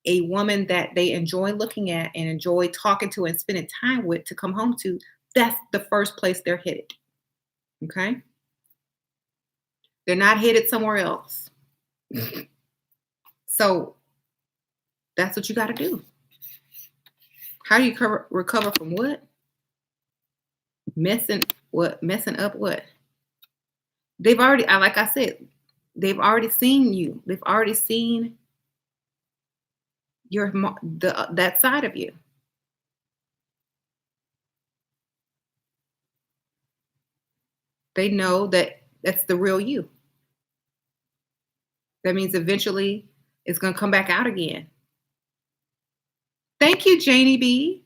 a woman that they enjoy looking at and enjoy talking to and spending time with to come home to, that's the first place they're headed. Okay? They're not headed somewhere else. So that's what you got to do. How do you recover from what? Messing up what? They've already, like I said, they've already seen you. They've already seen that side of you. They know that that's the real you. That means eventually it's going to come back out again. Thank you, Janie B.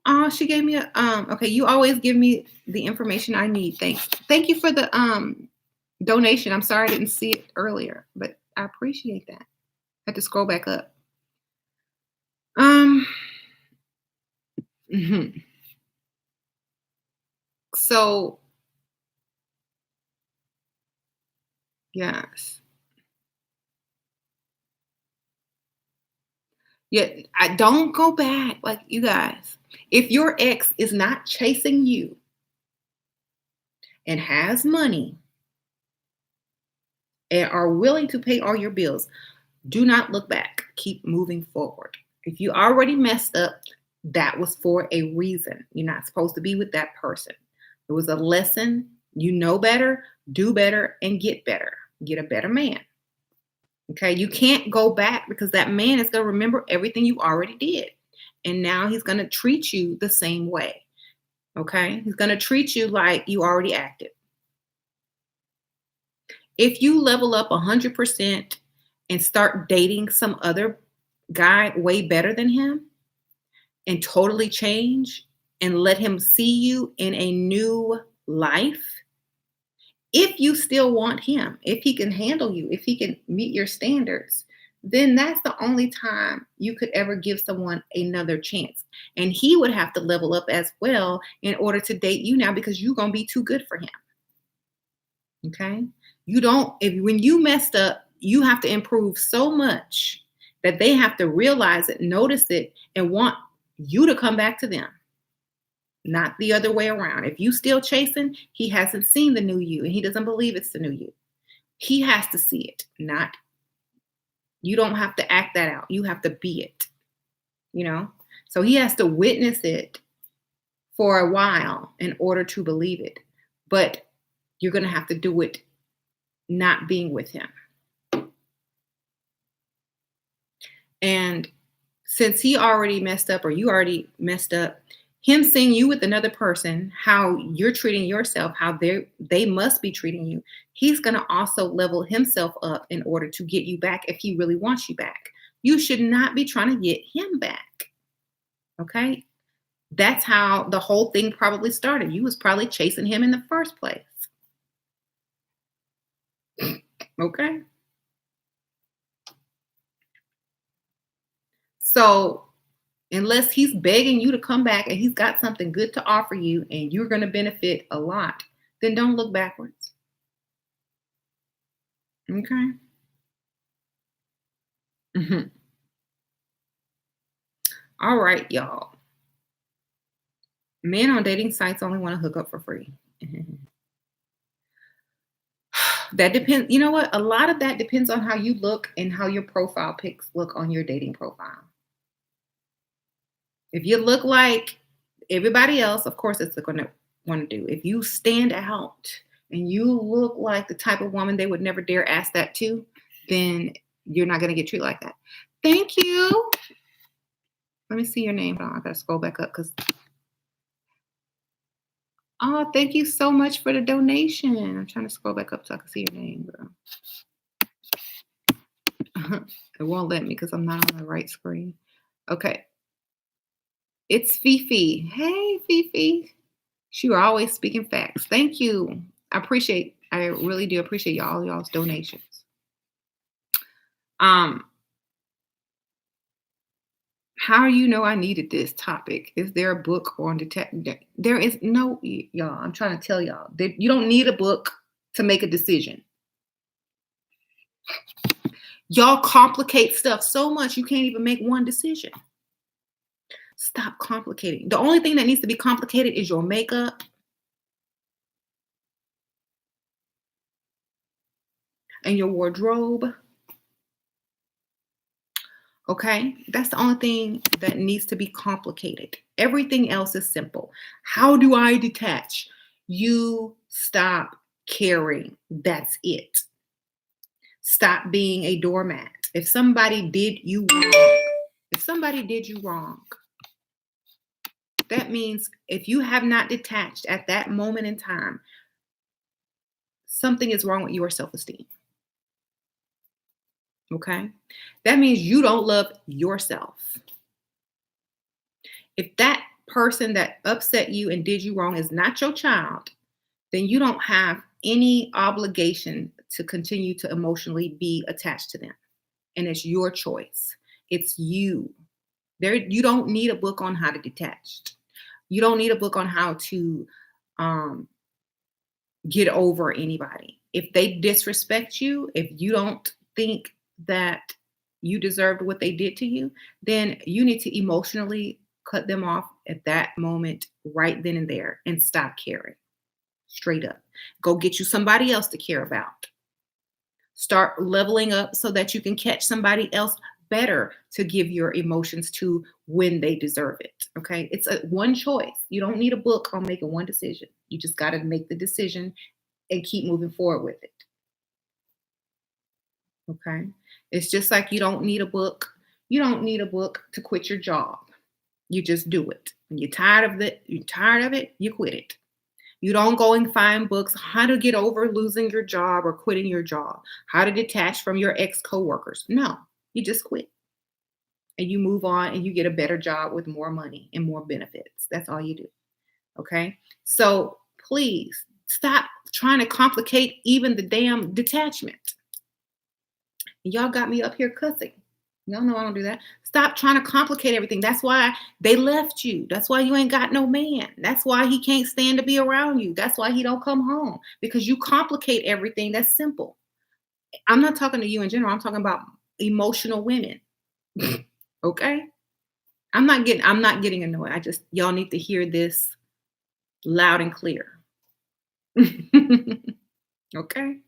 Oh, she gave me okay, you always give me the information I need. Thank you for the donation. I'm sorry I didn't see it earlier, but I appreciate that. I had to scroll back up. So yes. Yeah, I don't go back. Like, you guys, if your ex is not chasing you and has money and are willing to pay all your bills, do not look back. Keep moving forward. If you already messed up, that was for a reason. You're not supposed to be with that person. It was a lesson. You know better, do better, and get better. Get a better man. Okay, you can't go back because that man is going to remember everything you already did. And now he's going to treat you the same way. Okay, he's going to treat you like you already acted. If you level up 100% and start dating some other guy way better than him and totally change and let him see you in a new life, if you still want him, if he can handle you, if he can meet your standards, then that's the only time you could ever give someone another chance. And he would have to level up as well in order to date you now, because you're going to be too good for him. Okay? When you messed up, you have to improve so much that they have to realize it, notice it, and want you to come back to them. Not the other way around. If you still chasing, he hasn't seen the new you and he doesn't believe it's the new you. He has to see it, not you. Don't have to act that out. You have to be it, So he has to witness it for a while in order to believe it. But you're going to have to do it not being with him. And since he already messed up or you already messed up, him seeing you with another person, how you're treating yourself, how they must be treating you, he's gonna also level himself up in order to get you back if he really wants you back. You should not be trying to get him back. Okay? That's how the whole thing probably started. You was probably chasing him in the first place. Okay? So unless he's begging you to come back and he's got something good to offer you and you're going to benefit a lot, then don't look backwards. Okay. Mhm. All right, y'all. Men on dating sites only want to hook up for free. That depends. You know what? A lot of that depends on how you look and how your profile pics look on your dating profile. If you look like everybody else, of course, it's going to want to do. If you stand out and you look like the type of woman they would never dare ask that to, then you're not going to get treated like that. Thank you. Let me see your name. Hold on, I got to scroll back up because, oh, thank you so much for the donation. I'm trying to scroll back up so I can see your name, girl. It won't let me because I'm not on the right screen. Okay. It's Fifi. Hey, Fifi. She always speaking facts. Thank you. I really do appreciate y'all's donations. Um, how you know I needed this topic? Is there a book on detect? There is no, y'all. I'm trying to tell y'all that you don't need a book to make a decision. Y'all complicate stuff so much you can't even make one decision. Stop complicating. The only thing that needs to be complicated is your makeup and your wardrobe. Okay, that's the only thing that needs to be complicated. Everything else is simple. How do I detach? You stop caring. That's it. Stop being a doormat. If somebody did you wrong, if somebody did you wrong, that means if you have not detached at that moment in time, something is wrong with your self esteem. Okay, that means you don't love yourself. If that person that upset you and did you wrong is not your child, then you don't have any obligation to continue to emotionally be attached to them. And it's your choice. It's you. You don't need a book on how to detach. You don't need a book on how to um, get over anybody. If they disrespect you, if you don't think that you deserved what they did to you, then you need to emotionally cut them off at that moment, right then and there, and stop caring. Straight up. Go get you somebody else to care about. Start leveling up so that you can catch somebody else better to give your emotions to when they deserve it. Okay. It's a one choice. You don't need a book on making one decision. You just got to make the decision and keep moving forward with it. Okay. It's just like you don't need a book. You don't need a book to quit your job. You just do it. When you're tired of it, you quit it. You don't go and find books how to get over losing your job or quitting your job, how to detach from your ex coworkers. No, you just quit and you move on and you get a better job with more money and more benefits. That's all you do. Okay. So please stop trying to complicate even the damn detachment. Y'all got me up here cussing. Y'all know I don't do that. Stop trying to complicate everything. That's why they left you. That's why you ain't got no man. That's why he can't stand to be around you. That's why he don't come home because you complicate everything that's simple. I'm not talking to you in general. I'm talking about emotional women. Okay? I'm not getting annoyed. I just y'all need to hear this loud and clear. Okay?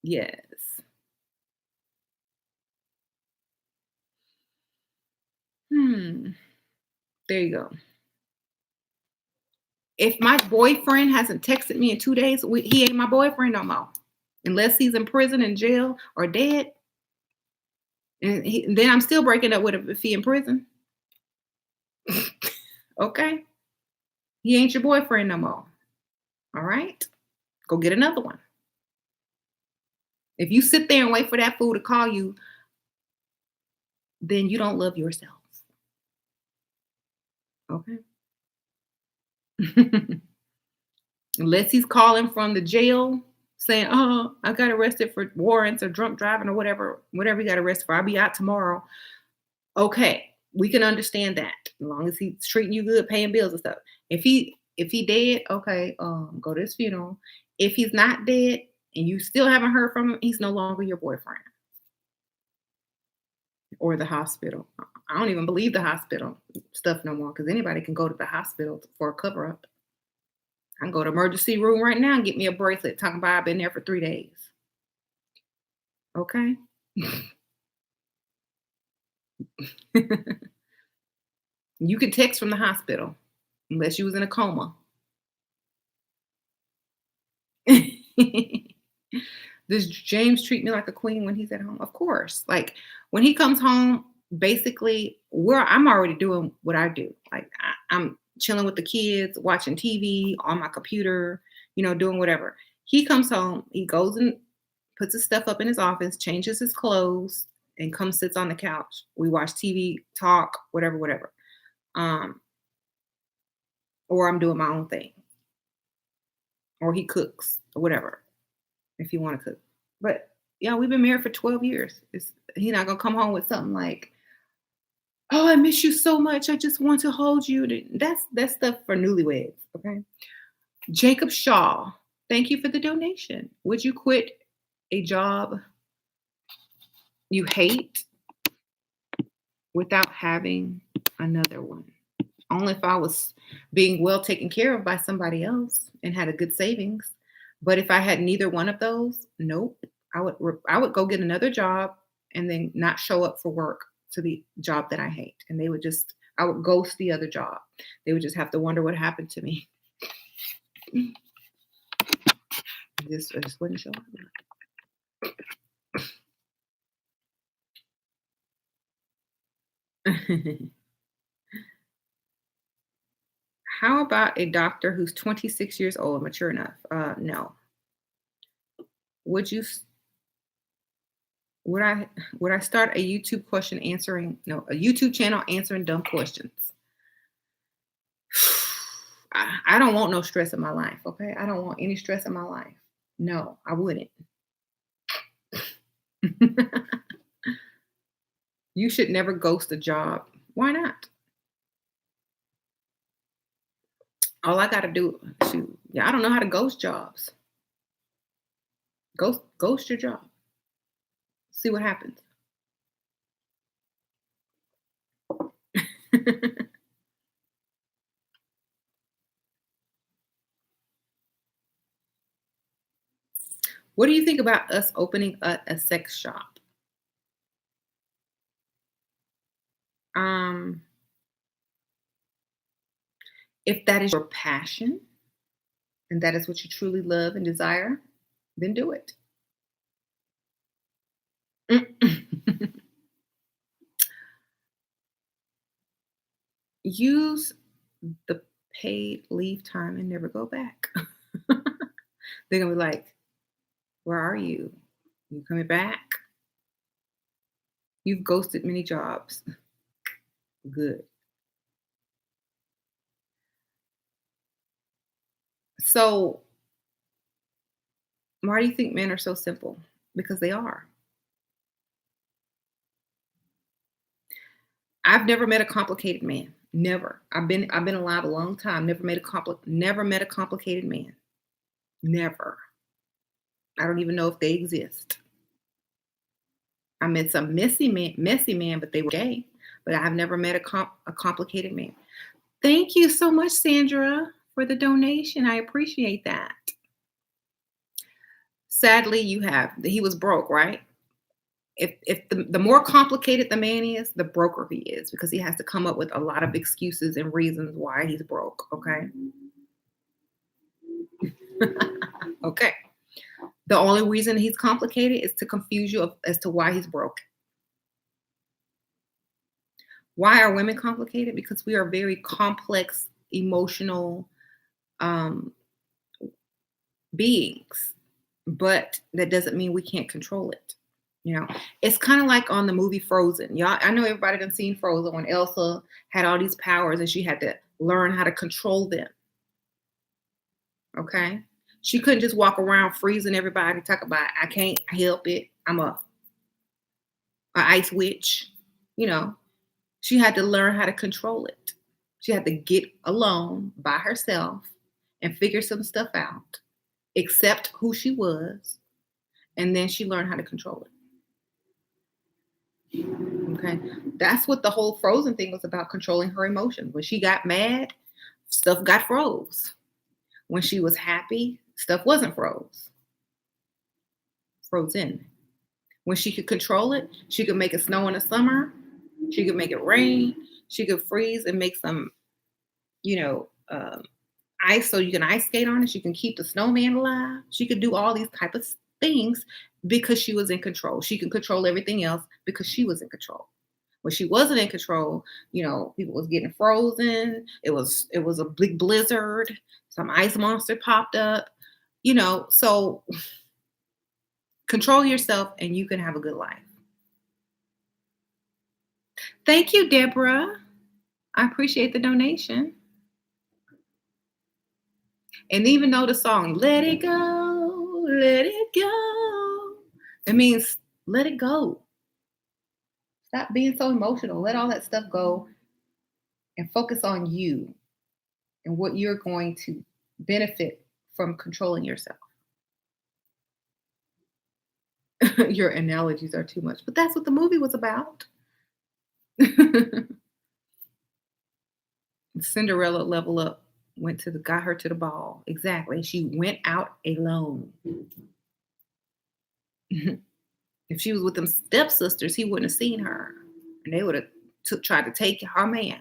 Yes. Hmm. There you go. If my boyfriend hasn't texted me in 2 days, he ain't my boyfriend no more. Unless he's in prison, in jail, or dead. And then I'm still breaking up with him if he in prison. Okay? He ain't your boyfriend no more. All right? Go get another one. If you sit there and wait for that fool to call you, then you don't love yourself. Okay? Unless he's calling from the jail saying, "Oh, I got arrested for warrants or drunk driving or whatever he got arrested for. I'll be out tomorrow." Okay, we can understand that as long as he's treating you good, paying bills and stuff. If he dead, okay, go to his funeral. If he's not dead and you still haven't heard from him, he's no longer your boyfriend or the hospital. I don't even believe the hospital stuff no more because anybody can go to the hospital for a cover up. I can go to emergency room right now and get me a bracelet talking about I've been there for 3 days. Okay. You could text from the hospital unless you was in a coma. Does James treat me like a queen when he's at home? Of course. Like when he comes home, basically, where I'm already doing what I do. Like I'm chilling with the kids, watching TV on my computer, doing whatever. He comes home, he goes and puts his stuff up in his office, changes his clothes, and comes sits on the couch. We watch TV, talk, whatever, whatever. Or I'm doing my own thing. Or he cooks or whatever, if he want to cook. But yeah, we've been married for 12 years. He's not gonna come home with something like, "Oh, I miss you so much. I just want to hold you." That's stuff for newlyweds. Okay. Jacob Shaw, thank you for the donation. Would you quit a job you hate without having another one? Only if I was being well taken care of by somebody else and had a good savings. But if I had neither one of those, nope. I would go get another job and then not show up for work to the job that I hate. And I would ghost the other job. They would just have to wonder what happened to me. I just wouldn't show up. How about a doctor who's 26 years old, mature enough? No. Would you? Would I start a YouTube question answering? No, a YouTube channel answering dumb questions. I don't want no stress in my life. Okay, I don't want any stress in my life. No, I wouldn't. You should never ghost a job. Why not? All I gotta do, shoot, yeah, I don't know how to ghost jobs. Ghost your job. See what happens. What do you think about us opening a sex shop? Um, if that is your passion and that is what you truly love and desire, then do it. Use the paid leave time and never go back. They're gonna be like, "Where are you? You coming back? You've ghosted many jobs." Good. So, why do you think men are so simple? Because they are. I've never met a complicated man. Never. I've been alive a long time. Never met a complicated man. Never. I don't even know if they exist. I met some messy men, but they were gay. But I've never met a complicated man. Thank you so much, Sandra, for the donation. I appreciate that. Sadly, he was broke, right? If the more complicated the man is, the broker he is because he has to come up with a lot of excuses and reasons why he's broke. Okay. The only reason he's complicated is to confuse you as to why he's broke. Why are women complicated? Because we are very complex, emotional um, beings, but that doesn't mean we can't control it. You know, it's kind of like on the movie Frozen. Y'all, I know everybody done seen Frozen when Elsa had all these powers and she had to learn how to control them. Okay, she couldn't just walk around freezing everybody. Talk about I can't help it. I'm a ice witch. You know, she had to learn how to control it. She had to get alone by herself and figure some stuff out, accept who she was, and then she learned how to control it. Okay. That's what the whole frozen thing was about, controlling her emotions. When she got mad, stuff got froze. When she was happy, stuff wasn't frozen. When she could control it, she could make it snow in the summer, she could make it rain, she could freeze and make some, you know, ice so you can ice skate on it. She can keep the snowman alive. She could do all these type of things because she was in control. She can control everything else because she was in control. When she wasn't in control, you know, people was getting frozen. It was a big blizzard. Some ice monster popped up. You know, so control yourself and you can have a good life. Thank you, Deborah. I appreciate the donation. And even though the song "Let It Go, Let It Go," it means let it go. Stop being so emotional. Let all that stuff go and focus on you and what you're going to benefit from controlling yourself. Your analogies are too much, but that's what the movie was about. Cinderella level up, got her to the ball. Exactly. She went out alone. If she was with them stepsisters, he wouldn't have seen her, and they would have tried to take her man.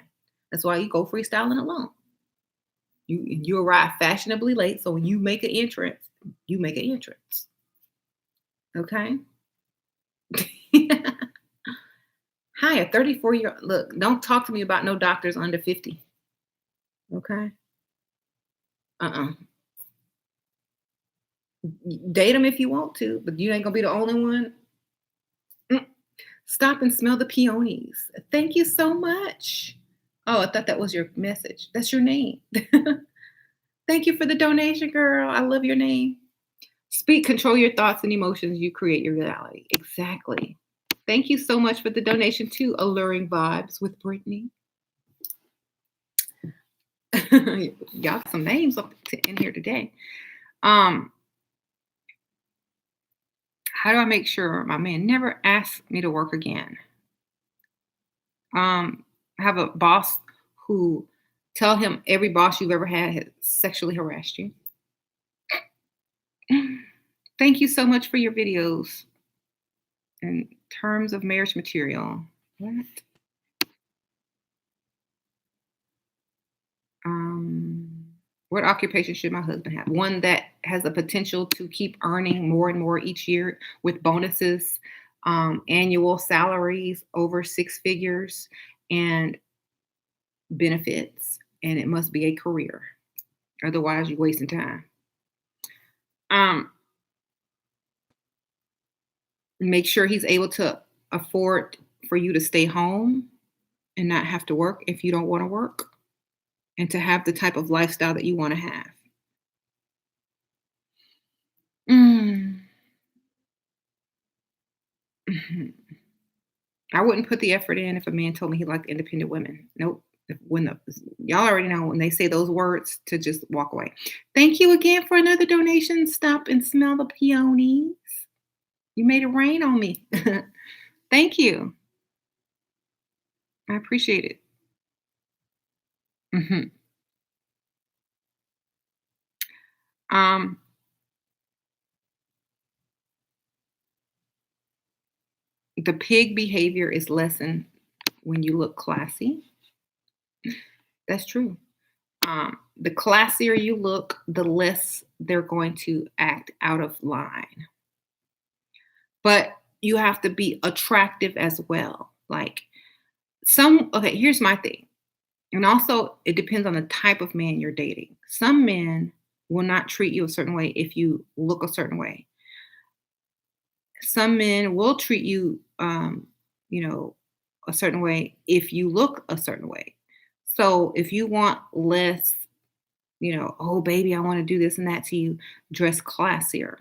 That's why you go freestyling alone. You arrive fashionably late, so when you make an entrance, you make an entrance. Okay. Hi, a 34-year. Look, don't talk to me about no doctors under 50. Okay. Uh-uh. Date them if you want to, but you ain't gonna be the only one. Mm. Stop and smell the peonies. Thank you so much. Oh, I thought that was your message. That's your name. Thank you for the donation, girl. I love your name. Speak, control your thoughts and emotions. You create your reality. Exactly. Thank you so much for the donation to Alluring Vibes with Brittany. Y'all got some names in here today. How do I make sure my man never asks me to work again? I have a boss who tell him every boss you've ever had has sexually harassed you. Thank you so much for your videos. In terms of marriage material, what? What occupation should my husband have? One that has the potential to keep earning more and more each year with bonuses, annual salaries over 6 figures, and benefits. And it must be a career. Otherwise, you're wasting time. Make sure he's able to afford for you to stay home and not have to work if you don't want to work, and to have the type of lifestyle that you want to have. Mm. I wouldn't put the effort in if a man told me he liked independent women. Nope. Y'all already know when they say those words to just walk away. Thank you again for another donation. Stop and smell the peonies. You made it rain on me. Thank you. I appreciate it. Mhm. Um, the pig behavior is lessened when you look classy. That's true. The classier you look, the less they're going to act out of line. But you have to be attractive as well. Like okay, here's my thing. And also, it depends on the type of man you're dating. Some men will not treat you a certain way if you look a certain way. Some men will treat you, you know, a certain way if you look a certain way. So if you want less, oh baby, I want to do this and that to you, dress classier.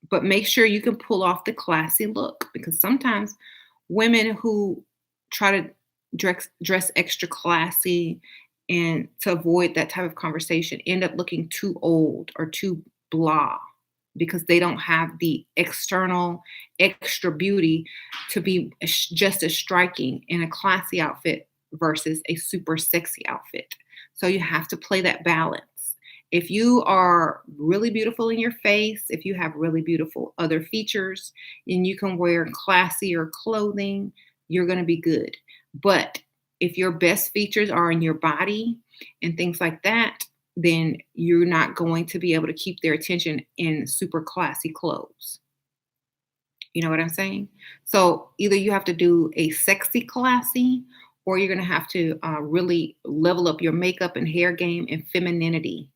But make sure you can pull off the classy look because sometimes women who try to dress extra classy and to avoid that type of conversation end up looking too old or too blah because they don't have the external extra beauty to be just as striking in a classy outfit versus a super sexy outfit. So you have to play that balance. If you are really beautiful in your face, if you have really beautiful other features, and you can wear classier clothing, you're going to be good. But if your best features are in your body and things like that, then you're not going to be able to keep their attention in super classy clothes. You know what I'm saying? So either you have to do a sexy classy, or you're going to have to really level up your makeup and hair game and femininity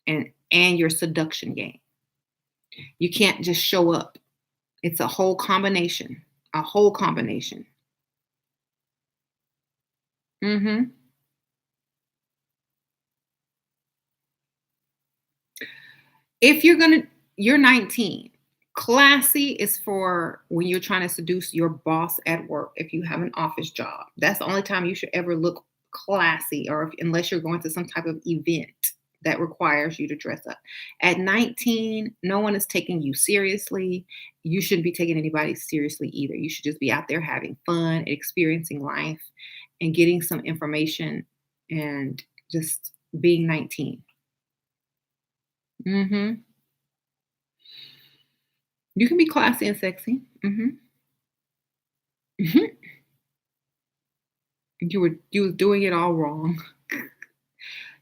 and your seduction game. You can't just show up. It's a whole combination. A whole combination. Mhm. If you're 19. Classy is for when you're trying to seduce your boss at work if you have an office job. That's the only time you should ever look classy or unless you're going to some type of event that requires you to dress up. At 19, no one is taking you seriously. You shouldn't be taking anybody seriously either. You should just be out there having fun, experiencing life, and getting some information and just being 19. Mhm. You can be classy and sexy. Mhm. Mhm. You were doing it all wrong.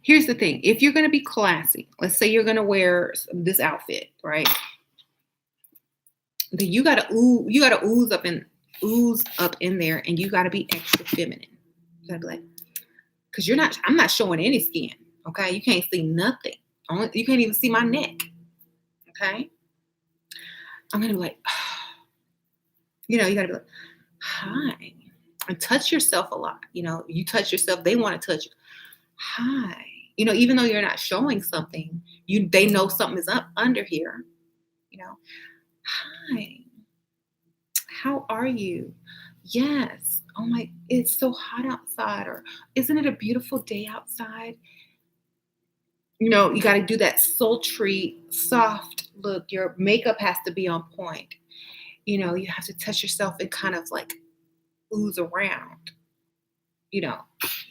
Here's the thing, if you're gonna be classy, let's say you're gonna wear this outfit, right? Then you gotta ooze up in there, and you gotta be extra feminine. You gotta be like, because I'm not showing any skin, okay? You can't see nothing. You can't even see my neck, okay? I'm gonna be like, you gotta be like, hi. And touch yourself a lot. You touch yourself, they want to touch you. Hi. Even though you're not showing something, they know something is up under here. You know, hi. How are you? Yes. Oh my, it's so hot outside. Or isn't it a beautiful day outside? You got to do that sultry, soft look. Your makeup has to be on point. You have to touch yourself and kind of like ooze around. You know,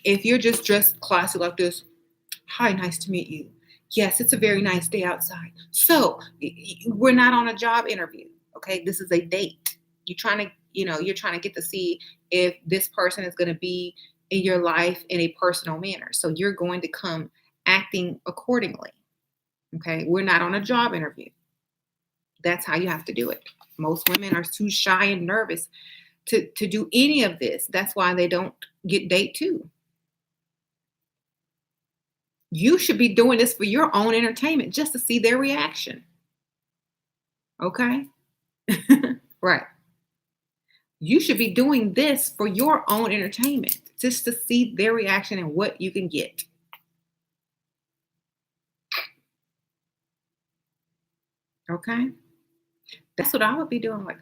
if you're just dressed classy like this, hi, nice to meet you. Yes, it's a very nice day outside. So we're not on a job interview. Okay. This is a date. You're trying to get to see if this person is going to be in your life in a personal manner. So you're going to come acting accordingly. Okay. We're not on a job interview. That's how you have to do it. Most women are too shy and nervous to do any of this. That's why they don't get date too. You should be doing this for your own entertainment just to see their reaction. Okay? Right. You should be doing this for your own entertainment just to see their reaction and what you can get. Okay? That's what I would be doing. Like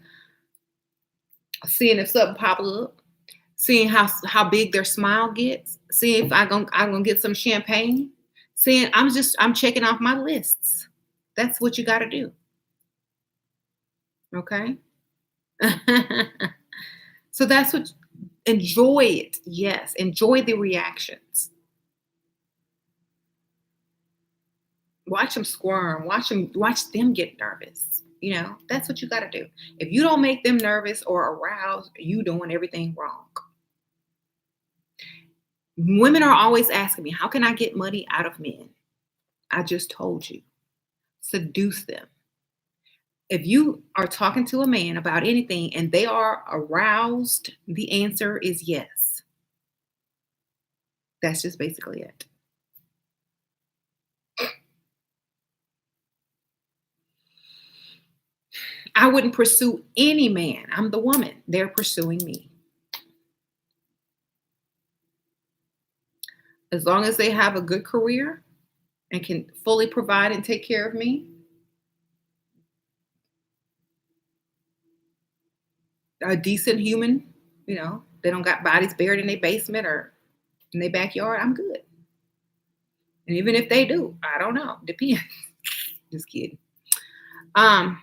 seeing if something pops up, seeing how big their smile gets, seeing if I'm gonna get some champagne, seeing I'm checking off my lists. That's what you gotta do. Okay? So that's what enjoy it. Yes, enjoy the reactions. Watch them squirm. Watch them get nervous. That's what you got to do. If you don't make them nervous or aroused, you doing everything wrong. Women are always asking me, how can I get money out of men? I just told you, seduce them. If you are talking to a man about anything and they are aroused, the answer is yes. That's just basically it. I wouldn't pursue any man. I'm the woman. They're pursuing me. As long as they have a good career and can fully provide and take care of me, a decent human, they don't got bodies buried in their basement or in their backyard, I'm good. And even if they do, I don't know. Depends. Just kidding. Um,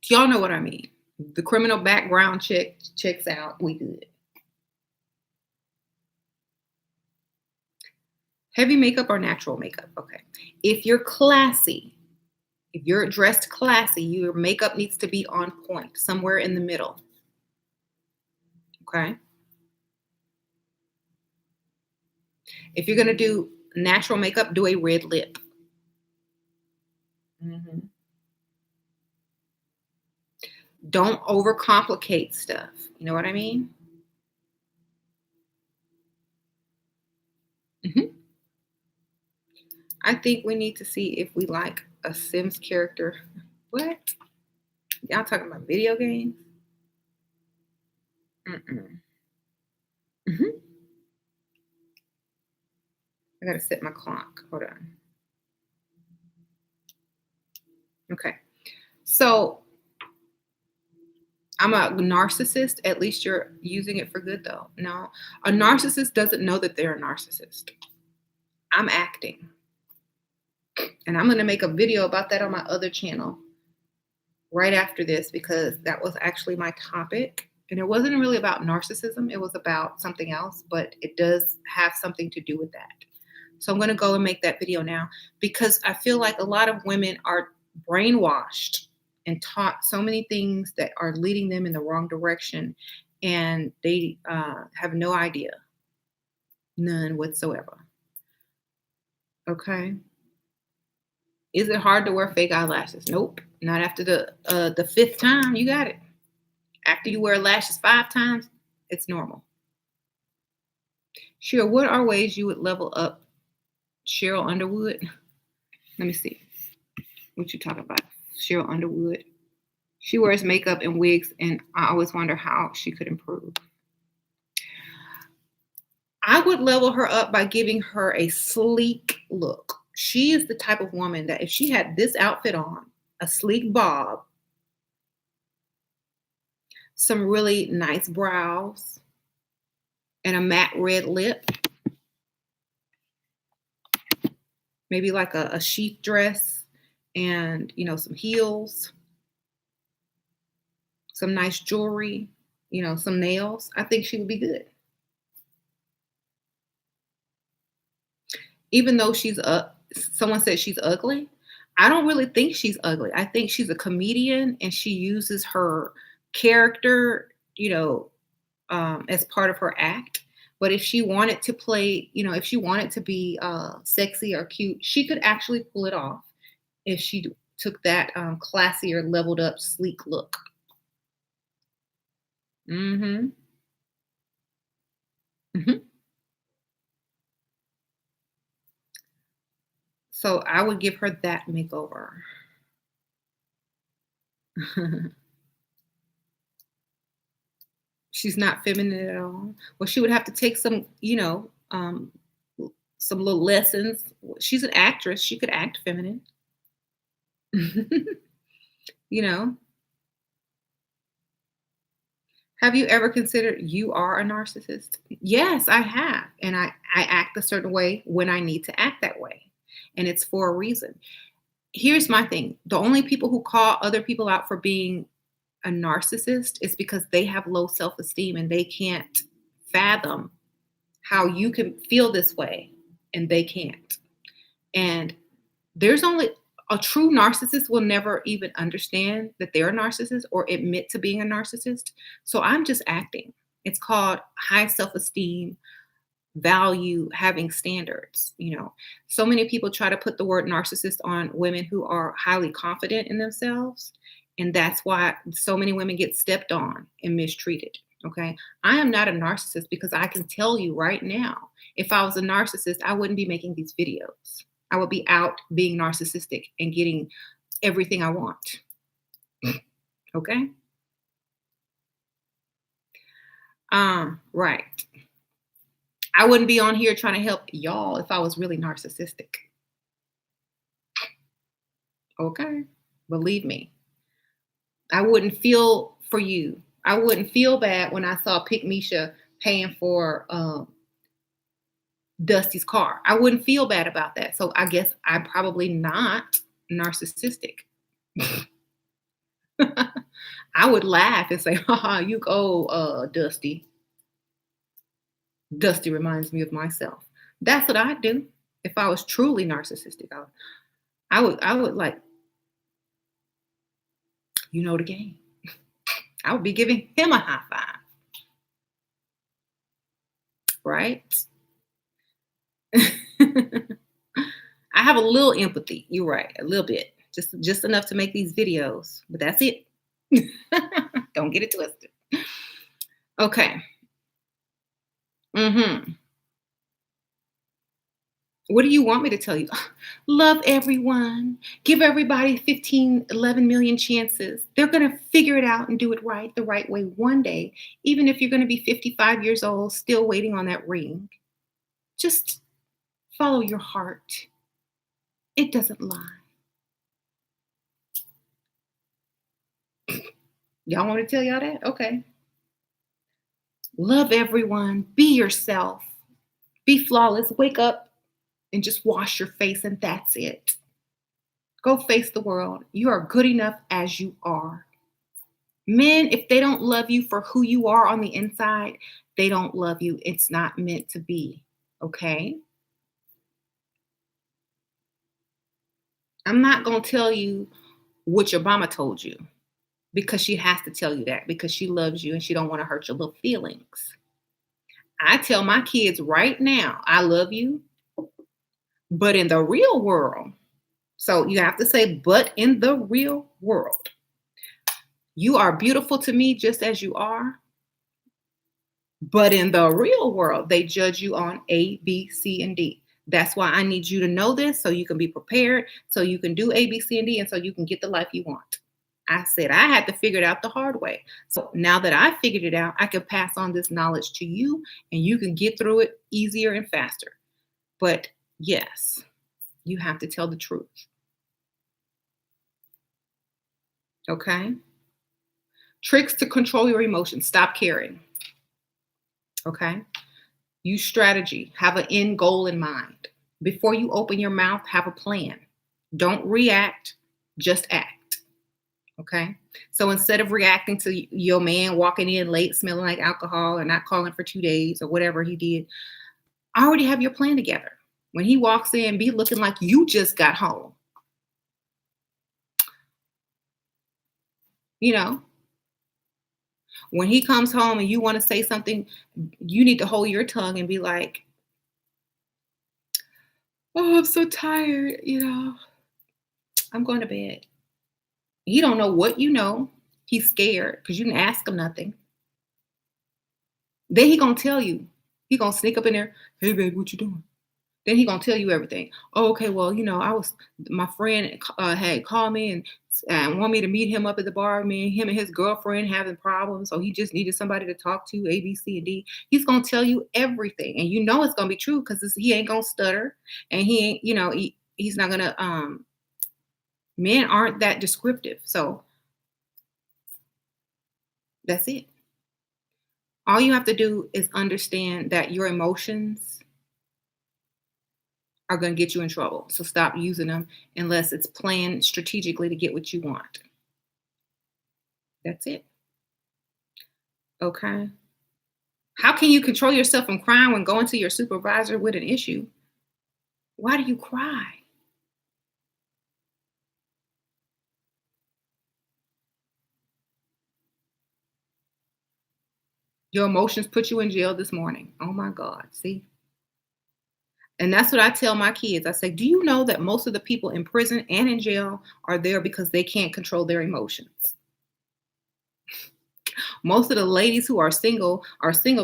y'all know what I mean. The criminal background checks out. We good. Heavy makeup or natural makeup? Okay. If you're classy, if you're dressed classy, your makeup needs to be on point, somewhere in the middle. Okay. If you're going to do natural makeup, do a red lip. Mhm. Don't overcomplicate stuff. You know what I mean? Mhm. I think we need to see if we like a Sims character. What? Y'all talking about video games? Mm-mm. Mhm. I gotta set my clock. Hold on. Okay. So I'm a narcissist. At least you're using it for good, though. No, a narcissist doesn't know that they're a narcissist. I'm acting. And I'm going to make a video about that on my other channel right after this because that was actually my topic. And it wasn't really about narcissism, it was about something else, but it does have something to do with that. So I'm going to go and make that video now because I feel like a lot of women are brainwashed and taught so many things that are leading them in the wrong direction. And they have no idea, none whatsoever. Okay. Is it hard to wear fake eyelashes? Nope. Not after the fifth time. You got it. After you wear lashes 5 times, it's normal. Sure. What are ways you would level up Cheryl Underwood? Let me see. What you talking about? Cheryl Underwood. She wears makeup and wigs, and I always wonder how she could improve. I would level her up by giving her a sleek look. She is the type of woman that if she had this outfit on, a sleek bob, some really nice brows, and a matte red lip, maybe like a sheath dress and, some heels, some nice jewelry, some nails, I think she would be good. Even though someone said she's ugly, I don't really think she's ugly. I think she's a comedian and she uses her character, as part of her act. But if she wanted to play, if she wanted to be sexy or cute, she could actually pull it off if she took that classier, leveled up, sleek look. Mm-hmm. Hmm. So I would give her that makeover. She's not feminine at all. Well, she would have to take some little lessons. She's an actress. She could act feminine. you know, have you ever considered you are a narcissist? Yes, I have. And I act a certain way when I need to act that way. And it's for a reason. Here's my thing. The only people who call other people out for being a narcissist is because they have low self-esteem and they can't fathom how you can feel this way and they can't. And there's only A true narcissist will never even understand that they're a narcissist or admit to being a narcissist. So I'm just acting. It's called high self esteem, value, having standards. So many people try to put the word narcissist on women who are highly confident in themselves. And that's why so many women get stepped on and mistreated. Okay. I am not a narcissist because I can tell you right now, if I was a narcissist, I wouldn't be making these videos. I would be out being narcissistic and getting everything I want. Okay. Right. I wouldn't be on here trying to help y'all if I was really narcissistic. Okay. Believe me. I wouldn't feel for you. I wouldn't feel bad when I saw Pick Misha paying for Dusty's car. I wouldn't feel bad about that. So I guess I'm probably not narcissistic. I would laugh and say, haha, you go, Dusty. Dusty reminds me of myself. That's what I'd do if I was truly narcissistic. I would like, you know the game. I would be giving him a high five. Right? I have a little empathy. You're right, a little bit, just enough to make these videos, but that's it. Don't get it twisted. Okay. What do you want me to tell you? Love everyone. Give everybody 15, 11 million chances. They're going to figure it out and do it right the right way one day, even if you're going to be 55 years old, still waiting on that ring. Just follow your heart. It doesn't lie. Y'all want me to tell y'all that? Okay. Love everyone. Be yourself. Be flawless. Wake up and just wash your face, and that's it. Go face the world. You are good enough as you are. Men, if they don't love you for who you are on the inside, they don't love you. It's not meant to be. Okay? I'm not going to tell you what your mama told you, because she has to tell you that because she loves you and she don't want to hurt your little feelings. I tell my kids right now, I love you, but in the real world, so you have to say, but in the real world, you are beautiful to me just as you are. But in the real world, they judge you on A, B, C, and D. That's why I need you to know this so you can be prepared, so you can do A, B, C, and D, and so you can get the life you want. I said I had to figure it out the hard way. So now that I figured it out, I can pass on this knowledge to you and you can get through it easier and faster. But yes, you have to tell the truth. Okay? Tricks to control your emotions. Stop caring. Okay? Use strategy. Have an end goal in mind. Before you open your mouth, have a plan. Don't react, just act. Okay? So instead of reacting to your man walking in late, smelling like alcohol, or not calling for 2 days, or whatever he did, already have your plan together. When he walks in, be looking like you just got home. When he comes home and you want to say something, you need to hold your tongue and be like, oh, I'm so tired, I'm going to bed. He don't know what you know. He's scared because you didn't ask him nothing. Then he going to tell you. He going to sneak up in there, hey, babe, what you doing? Then he going to tell you everything. Oh, okay, well, my friend had called me and want me to meet him up at the bar. Him and his girlfriend having problems. So he just needed somebody to talk to, A, B, C, and D. He's going to tell you everything. And you know it's going to be true because he ain't going to stutter. And he ain't, he's not going to, men aren't that descriptive. So that's it. All you have to do is understand that your emotions are going to get you in trouble. So stop using them unless it's planned strategically to get what you want. That's it. Okay. How can you control yourself from crying when going to your supervisor with an issue? Why do you cry? Your emotions put you in jail this morning. Oh my God. See? And that's what I tell my kids. I say, do you know that most of the people in prison and in jail are there because they can't control their emotions? Most of the ladies who are single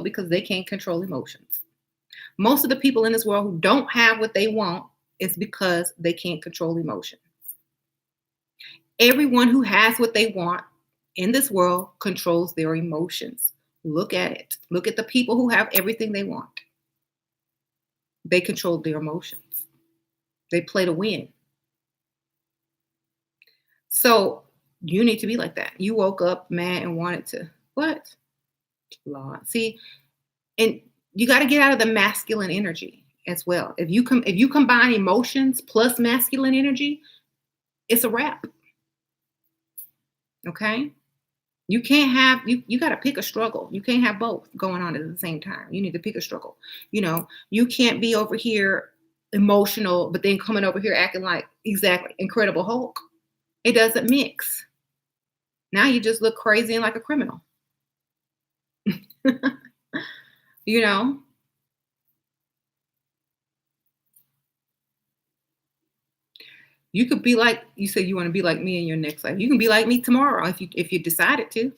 because they can't control emotions. Most of the people in this world who don't have what they want is because they can't control emotion. Everyone who has what they want in this world controls their emotions. Look at it. Look at the people who have everything they want. They control their emotions. They play to win. So you need to be like that. You woke up mad and wanted to, what? Lord. See, and you got to get out of the masculine energy as well. If you combine emotions plus masculine energy, it's a wrap. Okay? You can't have you got to pick a struggle. You can't have both going on at the same time. You need to pick a struggle. You can't be over here emotional but then coming over here acting like exactly Incredible Hulk. It doesn't mix. Now you just look crazy and like a criminal. you know you could be like you said you want to be like me in your next life. You can be like me tomorrow if you decided to.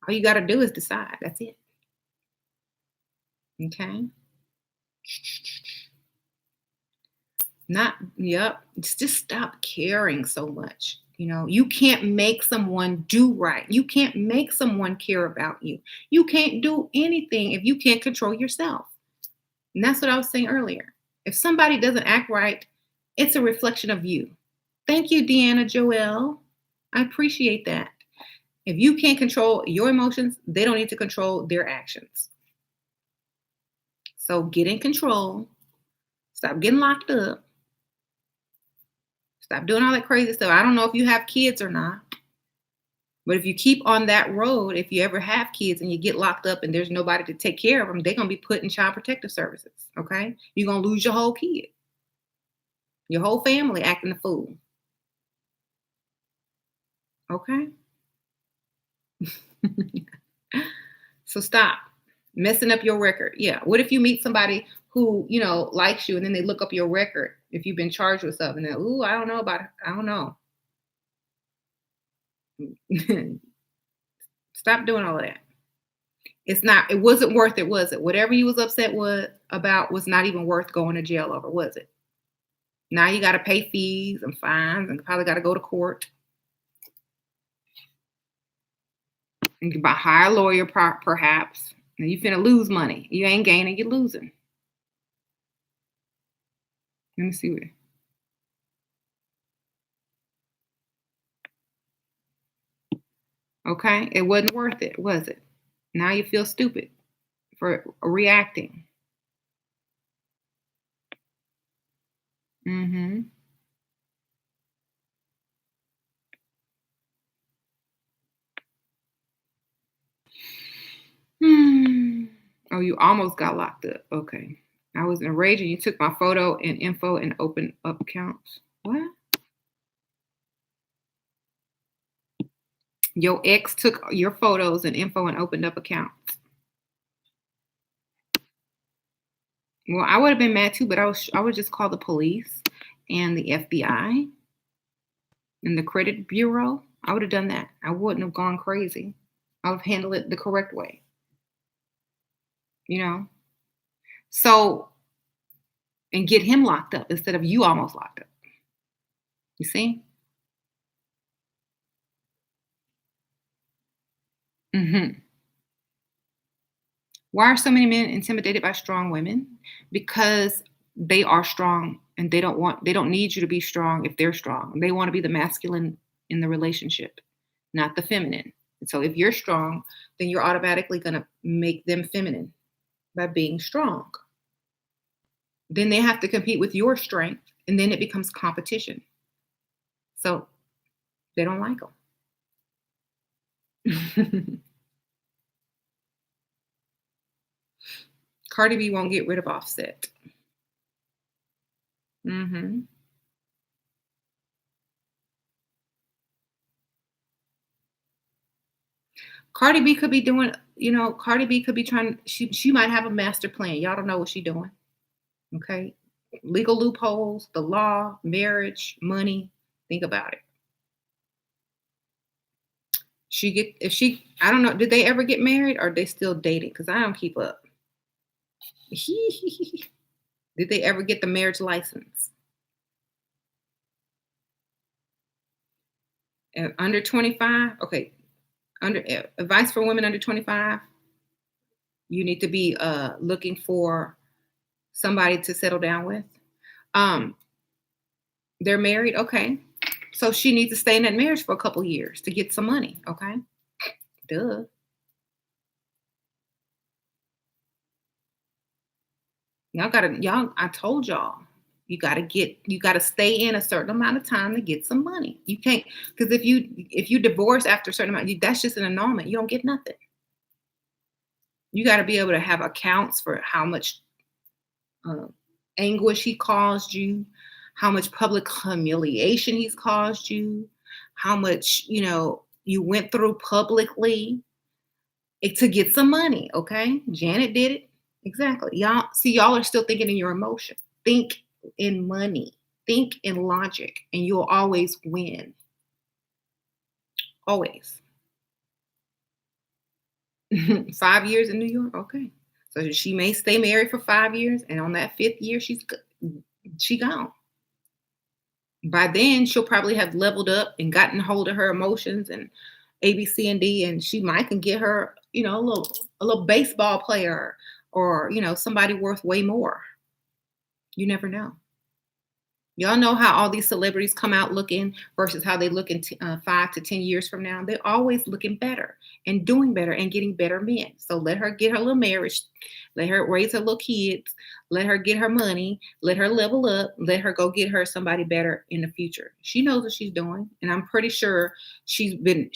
All you got to do is decide. That's it. Okay. Not, yep. Just stop caring so much. You can't make someone do right. You can't make someone care about you. You can't do anything if you can't control yourself. And that's what I was saying earlier. If somebody doesn't act right, it's a reflection of you. Thank you, Deanna Joelle. I appreciate that. If you can't control your emotions, they don't need to control their actions. So get in control. Stop getting locked up. Stop doing all that crazy stuff. I don't know if you have kids or not, but if you keep on that road, if you ever have kids and you get locked up and there's nobody to take care of them, they're going to be put in child protective services. Okay. You're going to lose your whole kid, your whole family acting a fool. Okay. So stop messing up your record. Yeah. What if you meet somebody who, likes you and then they look up your record if you've been charged with something and ooh, I don't know about it. I don't know. Stop doing all of that. It wasn't worth it, was it? Whatever you was upset about was not even worth going to jail over, was it? Now you got to pay fees and fines and probably got to go to court. You can buy hire a lawyer perhaps. And you finna lose money. You ain't gaining, you're losing. Let me see what. Okay, it wasn't worth it, was it? Now you feel stupid for reacting. Mm-hmm. Hmm. Oh, you almost got locked up. Okay. I was in a rage and you took my photo and info and opened up accounts. What? Your ex took your photos and info and opened up accounts. Well, I would have been mad too, but I would just call the police and the FBI and the credit bureau. I would have done that. I wouldn't have gone crazy. I would have handled it the correct way. You know? So, and get him locked up instead of you almost locked up. You see? Hmm. Why are so many men intimidated by strong women? Because they are strong and they don't need you to be strong if they're strong. They want to be the masculine in the relationship, not the feminine. So if you're strong, then you're automatically going to make them feminine by being strong. Then they have to compete with your strength and then it becomes competition. So they don't like them. Cardi B won't get rid of Offset. Hmm. Cardi B could be doing Cardi B could be trying. She might have a master plan. Y'all don't know what she's doing. Okay, legal loopholes, the law, marriage, money. Think about it. I don't know. Did they ever get married, or are they still dating? Because I don't keep up. Did they ever get the marriage license? And under 25, okay. Under advice for women under 25, you need to be looking for somebody to settle down with. Um, they're married, okay. So she needs to stay in that marriage for a couple years to get some money, okay? Duh. I told y'all, you gotta stay in a certain amount of time to get some money. You can't, because if you divorce after a certain amount, that's just an annulment. You don't get nothing. You got to be able to have accounts for how much uh, anguish he caused you, how much public humiliation he's caused you, how much you went through publicly to get some money. Okay, Janet did it exactly. Y'all are still thinking in your emotion. Think in money. Think in logic, and you'll always win. Always. 5 years in New York. Okay, so she may stay married for 5 years, and on that fifth year, she gone. By then, she'll probably have leveled up and gotten hold of her emotions and A, B, C, and D, and she might can get her, a little baseball player or somebody worth way more. You never know. Y'all know how all these celebrities come out looking versus how they look in 5 to 10 years from now. They're always looking better and doing better and getting better men. So let her get her little marriage. Let her raise her little kids. Let her get her money. Let her level up. Let her go get her somebody better in the future. She knows what she's doing. And I'm pretty sure she's been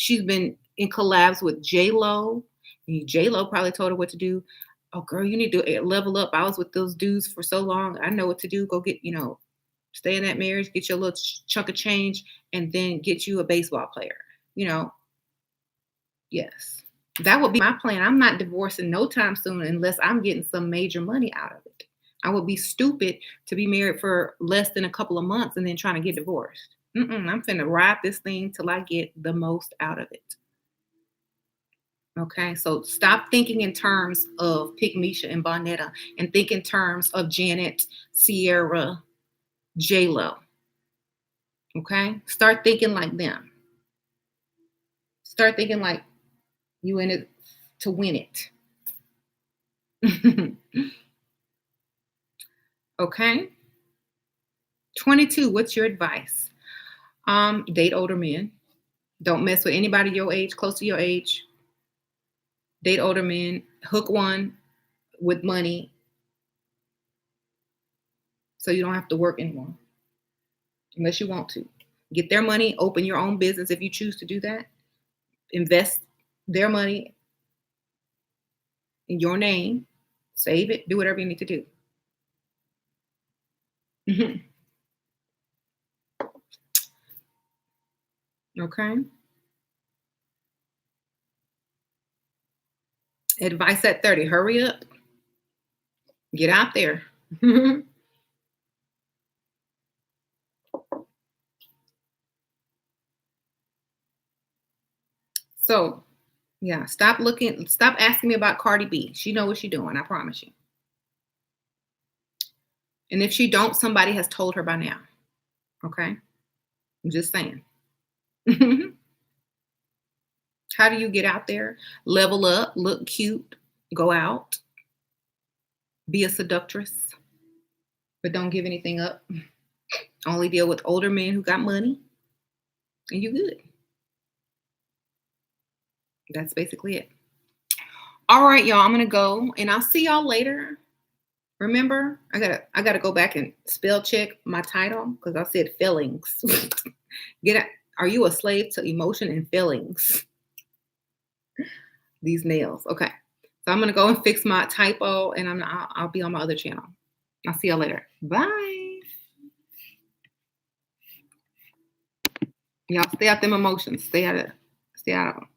in collabs with J-Lo. J-Lo probably told her what to do. Oh, girl, you need to level up. I was with those dudes for so long. I know what to do. Go get, stay in that marriage, get your little chunk of change, and then get you a baseball player. Yes. That would be my plan. I'm not divorcing no time soon unless I'm getting some major money out of it. I would be stupid to be married for less than a couple of months and then trying to get divorced. I'm finna ride this thing till I get the most out of it. Okay, so stop thinking in terms of Pygmisha and Bonetta and think in terms of Janet, Sierra, J-Lo. Okay, start thinking like them. Start thinking like you in it to win it. Okay. 22, what's your advice? Date older men. Don't mess with anybody your age, close to your age. Date older men. Hook one with money so you don't have to work anymore unless you want to. Get their money, open your own business if you choose to do that. Invest their money in your name. Save it. Do whatever you need to do. Okay. Advice at 30. Hurry up. Get out there. So, yeah, stop asking me about Cardi B. She know what she's doing, I promise you. And if she don't, somebody has told her by now. Okay? I'm just saying. How do you get out there? Level up, look cute, go out, be a seductress, but don't give anything up. Only deal with older men who got money, and you good. That's basically it. All right, y'all. I'm gonna go, and I'll see y'all later. Remember, I gotta go back and spell check my title because I said feelings. Are you a slave to emotion and feelings? These nails. Okay. So I'm gonna go and fix my typo, and I'll be on my other channel. I'll see y'all later. Bye. Y'all stay out them emotions. Stay out of them.